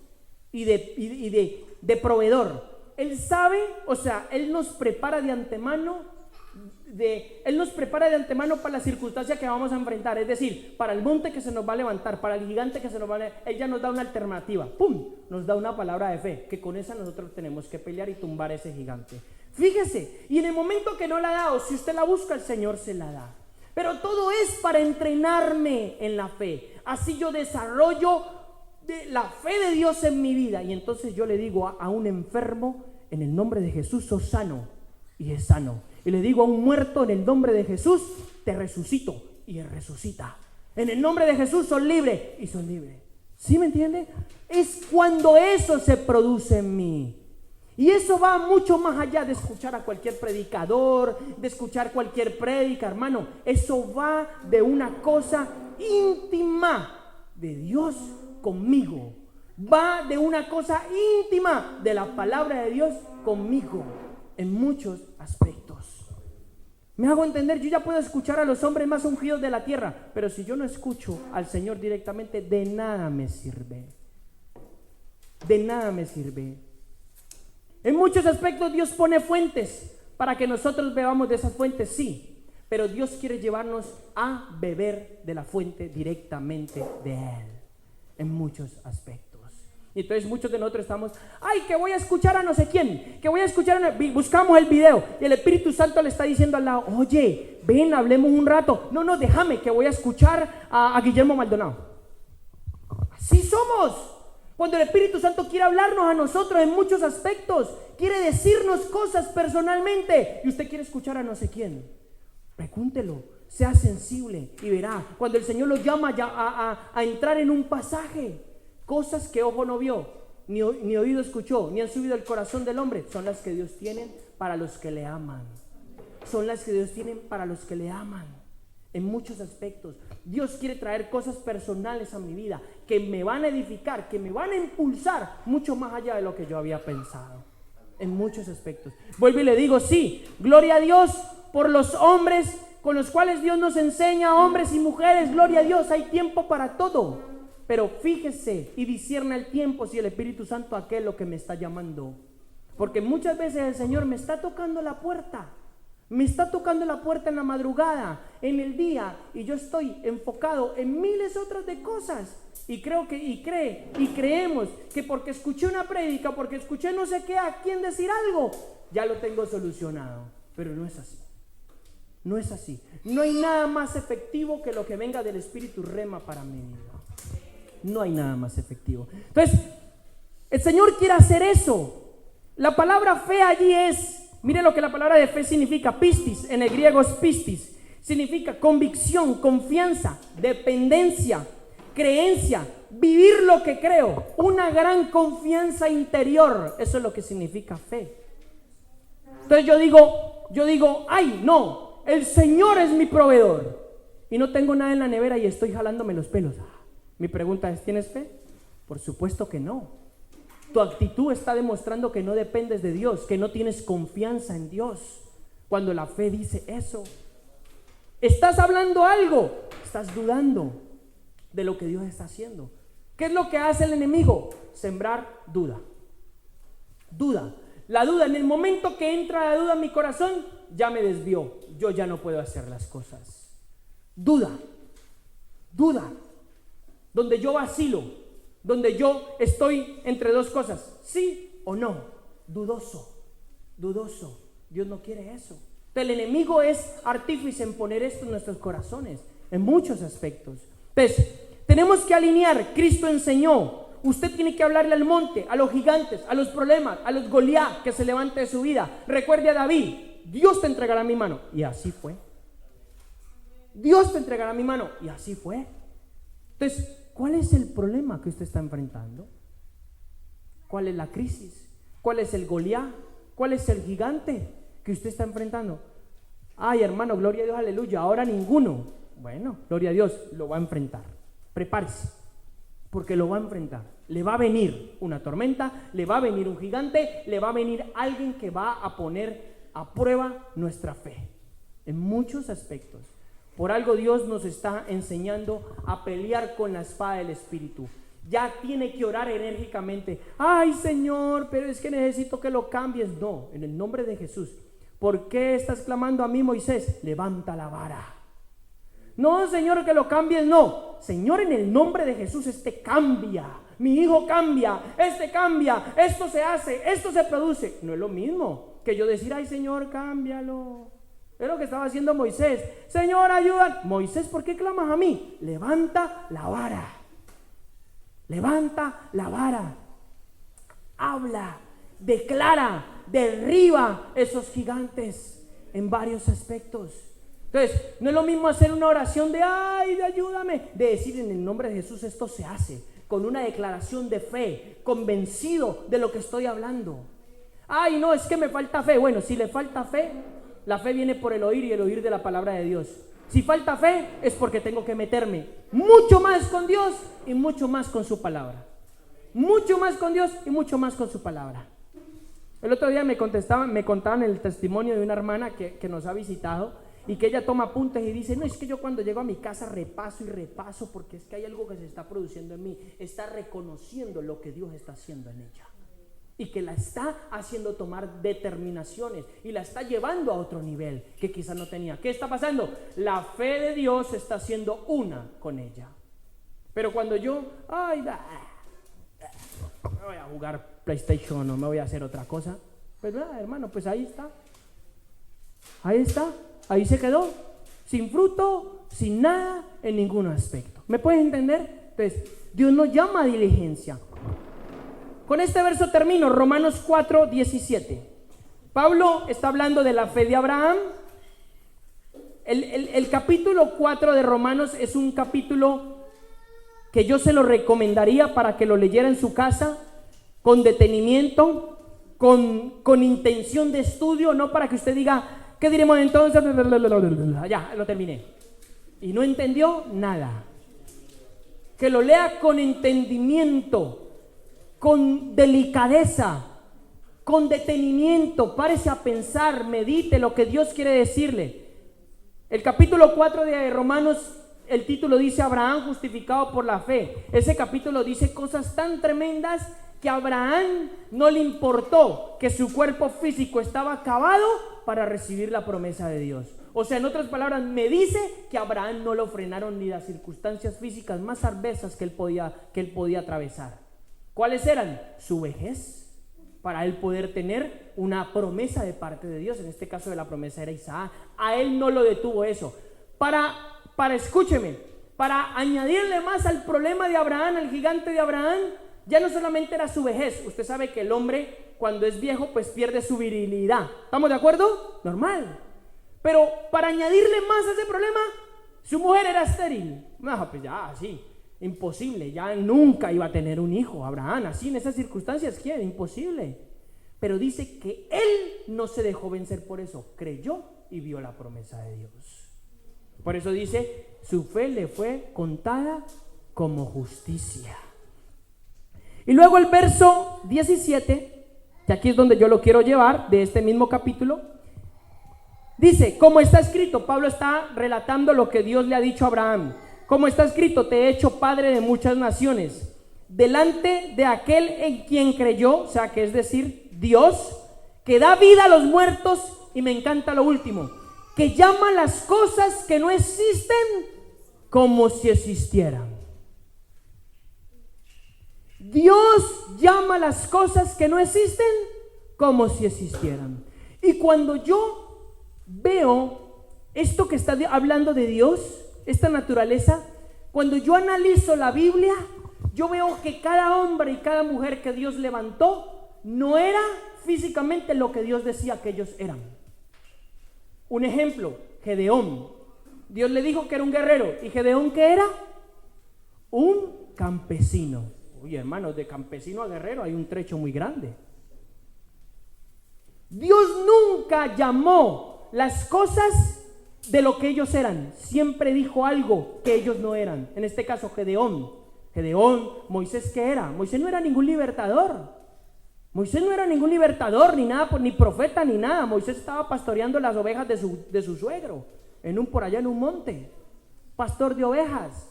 y de proveedor. Él sabe, o sea, Él nos prepara de antemano Él nos prepara de antemano para la circunstancia que vamos a enfrentar, es decir, para el monte que se nos va a levantar, para el gigante que se nos va a levantar. Él ya nos da una alternativa, ¡pum!, nos da una palabra de fe, que con esa nosotros tenemos que pelear y tumbar ese gigante. Fíjese, y en el momento que no la ha dado, si usted la busca, el Señor se la da. Pero todo es para entrenarme en la fe. Así yo desarrollo la fe de Dios en mi vida. Y entonces yo le digo a un enfermo, en el nombre de Jesús, sos sano, y es sano. Y le digo a un muerto, en el nombre de Jesús, te resucito, y él resucita. En el nombre de Jesús, sos libre, y sos libre. ¿Sí me entiende? Es cuando eso se produce en mí. Y eso va mucho más allá de escuchar a cualquier predicador, de escuchar cualquier prédica, hermano. Eso va de una cosa íntima de Dios conmigo. Va de una cosa íntima de la palabra de Dios conmigo, en muchos aspectos. ¿Me hago entender? Yo ya puedo escuchar a los hombres más ungidos de la tierra, pero si yo no escucho al Señor directamente, de nada me sirve. De nada me sirve. En muchos aspectos Dios pone fuentes para que nosotros bebamos de esas fuentes, sí, pero Dios quiere llevarnos a beber de la fuente directamente de Él, en muchos aspectos. Y entonces muchos de nosotros estamos, ay, que voy a escuchar a no sé quién, que voy a escuchar buscamos el video y el Espíritu Santo le está diciendo al lado, oye, ven, hablemos un rato. No, déjame, que voy a escuchar a Guillermo Maldonado. Así somos. Cuando el Espíritu Santo quiere hablarnos a nosotros en muchos aspectos, quiere decirnos cosas personalmente, y usted quiere escuchar a no sé quién, pregúntelo, sea sensible y verá. Cuando el Señor lo llama a entrar en un pasaje, cosas que ojo no vio, ni oído escuchó, ni han subido al corazón del hombre, son las que Dios tiene para los que le aman. Son las que Dios tiene para los que le aman. En muchos aspectos, Dios quiere traer cosas personales a mi vida que me van a edificar, que me van a impulsar mucho más allá de lo que yo había pensado. En muchos aspectos. Vuelvo y le digo, sí, gloria a Dios por los hombres con los cuales Dios nos enseña, hombres y mujeres, gloria a Dios, hay tiempo para todo. Pero fíjese y discierna el tiempo si el Espíritu Santo aquel lo que me está llamando. Porque muchas veces el Señor me está tocando la puerta. Me está tocando la puerta en la madrugada, en el día, y yo estoy enfocado en miles otras de cosas. Y creemos que porque escuché una prédica, porque escuché no sé qué a quién decir algo, ya lo tengo solucionado. Pero no es así. No es así. No hay nada más efectivo que lo que venga del Espíritu Rema para mi vida. No hay nada más efectivo. Entonces, el Señor quiere hacer eso. La palabra fe allí es, mire lo que la palabra de fe significa, pistis, en el griego es pistis, significa convicción, confianza, dependencia, creencia, vivir lo que creo, una gran confianza interior, eso es lo que significa fe. Entonces yo digo, ay, no, el Señor es mi proveedor y no tengo nada en la nevera y estoy jalándome los pelos. Mi pregunta es, ¿tienes fe? Por supuesto que no. Tu actitud está demostrando que no dependes de Dios, que no tienes confianza en Dios. Cuando la fe dice eso, estás hablando algo, estás dudando de lo que Dios está haciendo. ¿Qué es lo que hace el enemigo? Sembrar duda. Duda. La duda, en el momento que entra la duda en mi corazón, ya me desvió. Yo ya no puedo hacer las cosas. Duda. Duda. Donde yo vacilo. Donde yo estoy entre dos cosas, sí o no, dudoso. Dios no quiere eso. El enemigo es artífice en poner esto en nuestros corazones, en muchos aspectos. Entonces, tenemos que alinear. Cristo enseñó, usted tiene que hablarle al monte, a los gigantes, a los problemas, a los Goliat que se levante de su vida. Recuerde a David, Dios te entregará mi mano, y así fue. Dios te entregará mi mano, y así fue. Entonces, ¿cuál es el problema que usted está enfrentando? ¿Cuál es la crisis? ¿Cuál es el Goliat? ¿Cuál es el gigante que usted está enfrentando? Ay, hermano, gloria a Dios, aleluya, ahora ninguno. Bueno, gloria a Dios, lo va a enfrentar. Prepárese, porque lo va a enfrentar. Le va a venir una tormenta, le va a venir un gigante, le va a venir alguien que va a poner a prueba nuestra fe en muchos aspectos. Por algo Dios nos está enseñando a pelear con la espada del Espíritu. Ya tiene que orar enérgicamente. Ay, Señor, pero es que necesito que lo cambies. No, en el nombre de Jesús. ¿Por qué estás clamando a mí, Moisés? Levanta la vara. No, Señor, que lo cambies, no. Señor, en el nombre de Jesús, este cambia. Mi hijo cambia, este cambia, esto se hace, esto se produce. No es lo mismo que yo decir, ay, Señor, cámbialo. Es lo que estaba haciendo Moisés. Señor, ayuda. Moisés, ¿por qué clamas a mí? Levanta la vara. Levanta la vara. Habla, declara, derriba esos gigantes en varios aspectos. Entonces, no es lo mismo hacer una oración de ay, ayúdame, de decir en el nombre de Jesús esto se hace, con una declaración de fe, convencido de lo que estoy hablando. Ay, no, es que me falta fe. Bueno, si le falta fe, la fe viene por el oír y el oír de la palabra de Dios. Si falta fe, es porque tengo que meterme mucho más con Dios y mucho más con su palabra. Mucho más con Dios y mucho más con su palabra. El otro día me contaban el testimonio de una hermana que nos ha visitado y que ella toma apuntes y dice, no, es que yo cuando llego a mi casa repaso y repaso porque es que hay algo que se está produciendo en mí. Está reconociendo lo que Dios está haciendo en ella y que la está haciendo tomar determinaciones y la está llevando a otro nivel que quizás no tenía. ¿Qué está pasando? La fe de Dios está haciendo una con ella. Pero cuando yo, ay, me voy a jugar PlayStation, no me voy a hacer otra cosa, pues nada, hermano, pues ahí está, ahí se quedó, sin fruto, sin nada, en ningún aspecto. ¿Me puedes entender? Entonces, Dios nos llama a diligencia. Con este verso termino, Romanos 4:17. Pablo está hablando de la fe de Abraham. El capítulo 4 de Romanos es un capítulo que yo se lo recomendaría para que lo leyera en su casa, con detenimiento, con intención de estudio, no para que usted diga, ¿qué diremos entonces? Ya, lo terminé. Y no entendió nada. Que lo lea con entendimiento, con delicadeza, con detenimiento, párese a pensar, medite lo que Dios quiere decirle. El capítulo 4 de Romanos, el título dice Abraham justificado por la fe. Ese capítulo dice cosas tan tremendas que a Abraham no le importó que su cuerpo físico estaba acabado para recibir la promesa de Dios. O sea, en otras palabras, me dice que a Abraham no lo frenaron ni las circunstancias físicas más adversas que él podía atravesar. ¿Cuáles eran? Su vejez, para él poder tener una promesa de parte de Dios. En este caso de la promesa era Isaac. A él no lo detuvo eso. Escúcheme, para añadirle más al problema de Abraham, al gigante de Abraham, ya no solamente era su vejez. Usted sabe que el hombre cuando es viejo pues pierde su virilidad. ¿Estamos de acuerdo? Normal. Pero para añadirle más a ese problema, su mujer era estéril. No, pues ya, sí, imposible. Ya nunca iba a tener un hijo. Abraham, así en esas circunstancias, ¿quién? Imposible. Pero dice que él no se dejó vencer por eso. Creyó y vio la promesa de Dios. Por eso dice, su fe le fue contada como justicia. Y luego el verso 17, que aquí es donde yo lo quiero llevar, de este mismo capítulo, dice, como está escrito, Pablo está relatando lo que Dios le ha dicho a Abraham. Como está escrito, te he hecho padre de muchas naciones, delante de aquel en quien creyó, o sea, que es decir, Dios, que da vida a los muertos, y me encanta lo último, que llama las cosas que no existen como si existieran. Dios llama las cosas que no existen como si existieran. Y cuando yo veo esto que está hablando de Dios, esta naturaleza, cuando yo analizo la Biblia, yo veo que cada hombre y cada mujer que Dios levantó no era físicamente lo que Dios decía que ellos eran. Un ejemplo, Gedeón. Dios le dijo que era un guerrero. ¿Y Gedeón qué era? Un campesino. Oye, hermanos, de campesino a guerrero hay un trecho muy grande. Dios nunca llamó las cosas de lo que ellos eran. Siempre dijo algo que ellos no eran. En este caso, Gedeón. Moisés, ¿qué era? Moisés no era ningún libertador. Moisés no era ningún libertador, ni nada, ni profeta, ni nada. Moisés estaba pastoreando las ovejas de su suegro, por allá en un monte. Pastor de ovejas.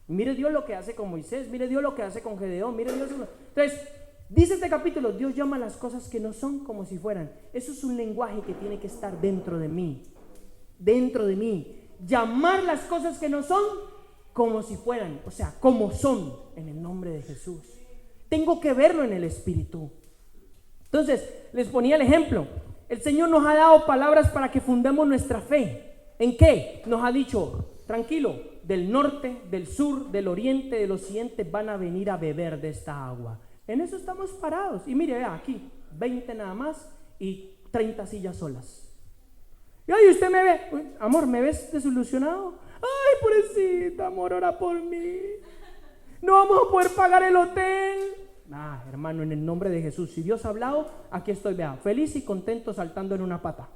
Mire Dios lo que hace con Moisés, mire Dios lo que hace con Gedeón, mire Dios. Entonces, Dice este capítulo, Dios llama las cosas que no son como si fueran. Eso es un lenguaje que tiene que estar dentro de mí. Dentro de mí. Llamar las cosas que no son como si fueran, o sea, como son, en el nombre de Jesús. Tengo que verlo en el Espíritu. Entonces, les ponía el ejemplo. El Señor nos ha dado palabras para que fundemos nuestra fe. ¿En qué? Nos ha dicho, tranquilo, del norte, del sur, del oriente, del occidente van a venir a beber de esta agua. En eso estamos parados. Y mire, vea, aquí, 20 nada más y 30 sillas solas. Y ay, usted me ve, uy, amor, ¿me ves desilusionado? Ay, pobrecita, amor, ora por mí. No vamos a poder pagar el hotel. Hermano, en el nombre de Jesús, si Dios ha hablado, aquí estoy, vea, feliz y contento saltando en una pata.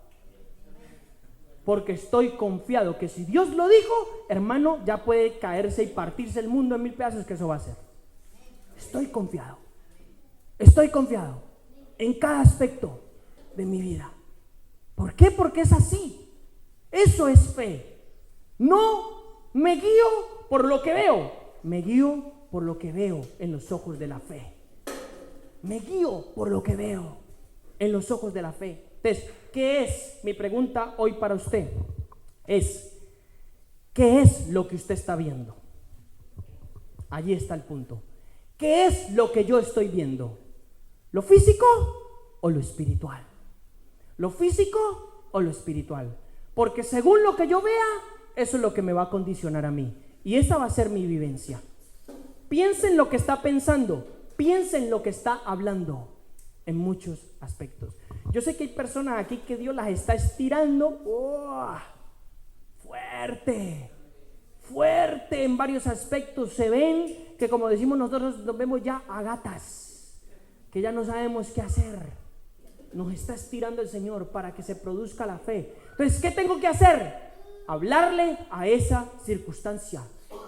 Porque estoy confiado que si Dios lo dijo, hermano, ya puede caerse y partirse el mundo en 1000 pedazos, que eso va a ser. Estoy confiado en cada aspecto de mi vida. ¿Por qué? Porque es así. Eso es fe. No me guío por lo que veo, me guío por lo que veo en los ojos de la fe. Me guío por lo que veo en los ojos de la fe. Entonces, ¿qué es? Mi pregunta hoy para usted es, ¿qué es lo que usted está viendo? Allí está el punto. ¿Qué es lo que yo estoy viendo? ¿Lo físico o lo espiritual? ¿Lo físico o lo espiritual? Porque según lo que yo vea, eso es lo que me va a condicionar a mí. Y esa va a ser mi vivencia. Piensa en lo que está pensando, piensa en lo que está hablando, en muchos aspectos. Yo sé que hay personas aquí que Dios las está estirando fuerte en varios aspectos. Se ven que, como decimos nosotros, nos vemos ya a gatas, que ya no sabemos qué hacer. Nos está estirando el Señor para que se produzca la fe. Entonces, ¿qué tengo que hacer? Hablarle a esa circunstancia,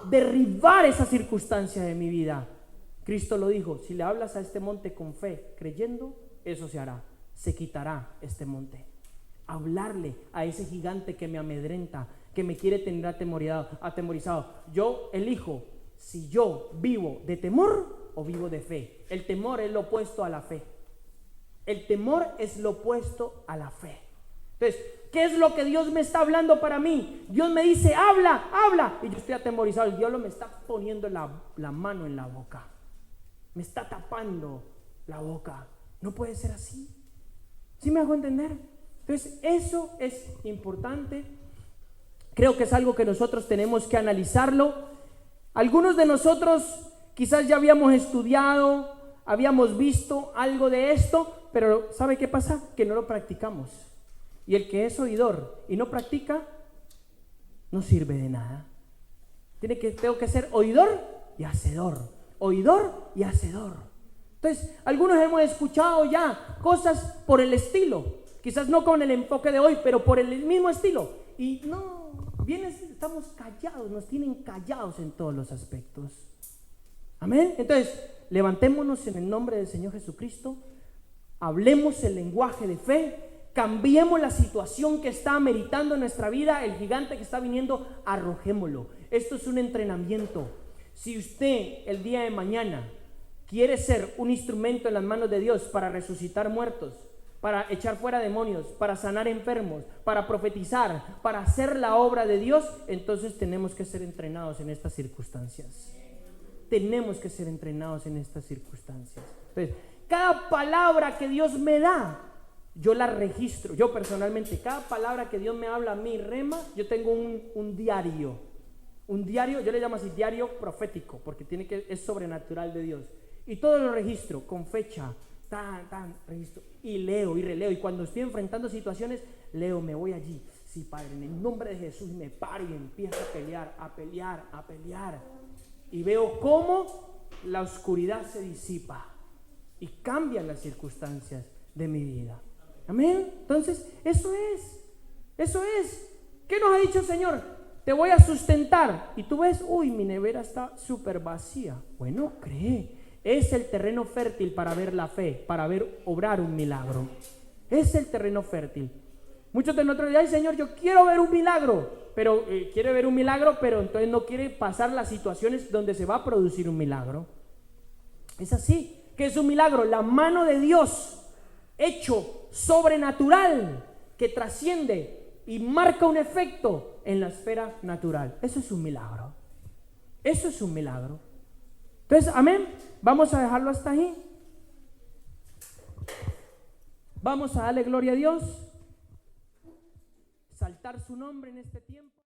derribar esa circunstancia de mi vida. Cristo lo dijo, si le hablas a este monte con fe, creyendo, eso se hará, se quitará este monte. Hablarle a ese gigante que me amedrenta, que me quiere tener atemorizado. Yo elijo si yo vivo de temor o vivo de fe. El temor es lo opuesto a la fe. El temor es lo opuesto a la fe. Entonces, ¿qué es lo que Dios me está hablando para mí? Dios me dice, habla, habla, y yo estoy atemorizado. El diablo me está poniendo la mano en la boca, me está tapando la boca. No puede ser así. ¿Sí me hago entender? Entonces, eso es importante. Creo que es algo que nosotros tenemos que analizarlo. Algunos de nosotros quizás ya habíamos estudiado, habíamos visto algo de esto, pero ¿sabe qué pasa? Que no lo practicamos. Y el que es oidor y no practica, no sirve de nada. Tengo que ser oidor y hacedor. Oidor y hacedor. Entonces, algunos hemos escuchado ya cosas por el estilo, quizás no con el enfoque de hoy, pero por el mismo estilo. Y no, estamos callados, nos tienen callados en todos los aspectos. Amén. Entonces, levantémonos en el nombre del Señor Jesucristo, hablemos el lenguaje de fe, cambiemos la situación que está ameritando en nuestra vida, el gigante que está viniendo, arrojémoslo. Esto es un entrenamiento. Si usted el día de mañana quiere ser un instrumento en las manos de Dios para resucitar muertos, para echar fuera demonios, para sanar enfermos, para profetizar, para hacer la obra de Dios, entonces tenemos que ser entrenados en estas circunstancias. Tenemos que ser entrenados en estas circunstancias. Entonces, cada palabra que Dios me da, yo la registro. Yo personalmente, cada palabra que Dios me habla a mí, rema, yo tengo un diario. Un diario, yo le llamo así, diario profético, porque es sobrenatural de Dios. Y todo lo registro con fecha, registro, y leo y releo. Y cuando estoy enfrentando situaciones, leo, me voy allí. Sí, Padre, en el nombre de Jesús me paro y empiezo a pelear. Y veo cómo la oscuridad se disipa y cambian las circunstancias de mi vida. Amén. Entonces, eso es. ¿Qué nos ha dicho el Señor? Te voy a sustentar. Y tú ves, mi nevera está súper vacía. Bueno, cree. Es el terreno fértil para ver la fe, para ver obrar un milagro. Es el terreno fértil. Muchos de nosotros dicen, ay Señor, yo quiero ver un milagro, pero entonces no quiere pasar las situaciones donde se va a producir un milagro. Es así. ¿Qué es un milagro? La mano de Dios hecho sobrenatural que trasciende y marca un efecto en la esfera natural. Eso es un milagro. Eso es un milagro. Entonces, amén. Vamos a dejarlo hasta ahí. Vamos a darle gloria a Dios. Exaltar su nombre en este tiempo.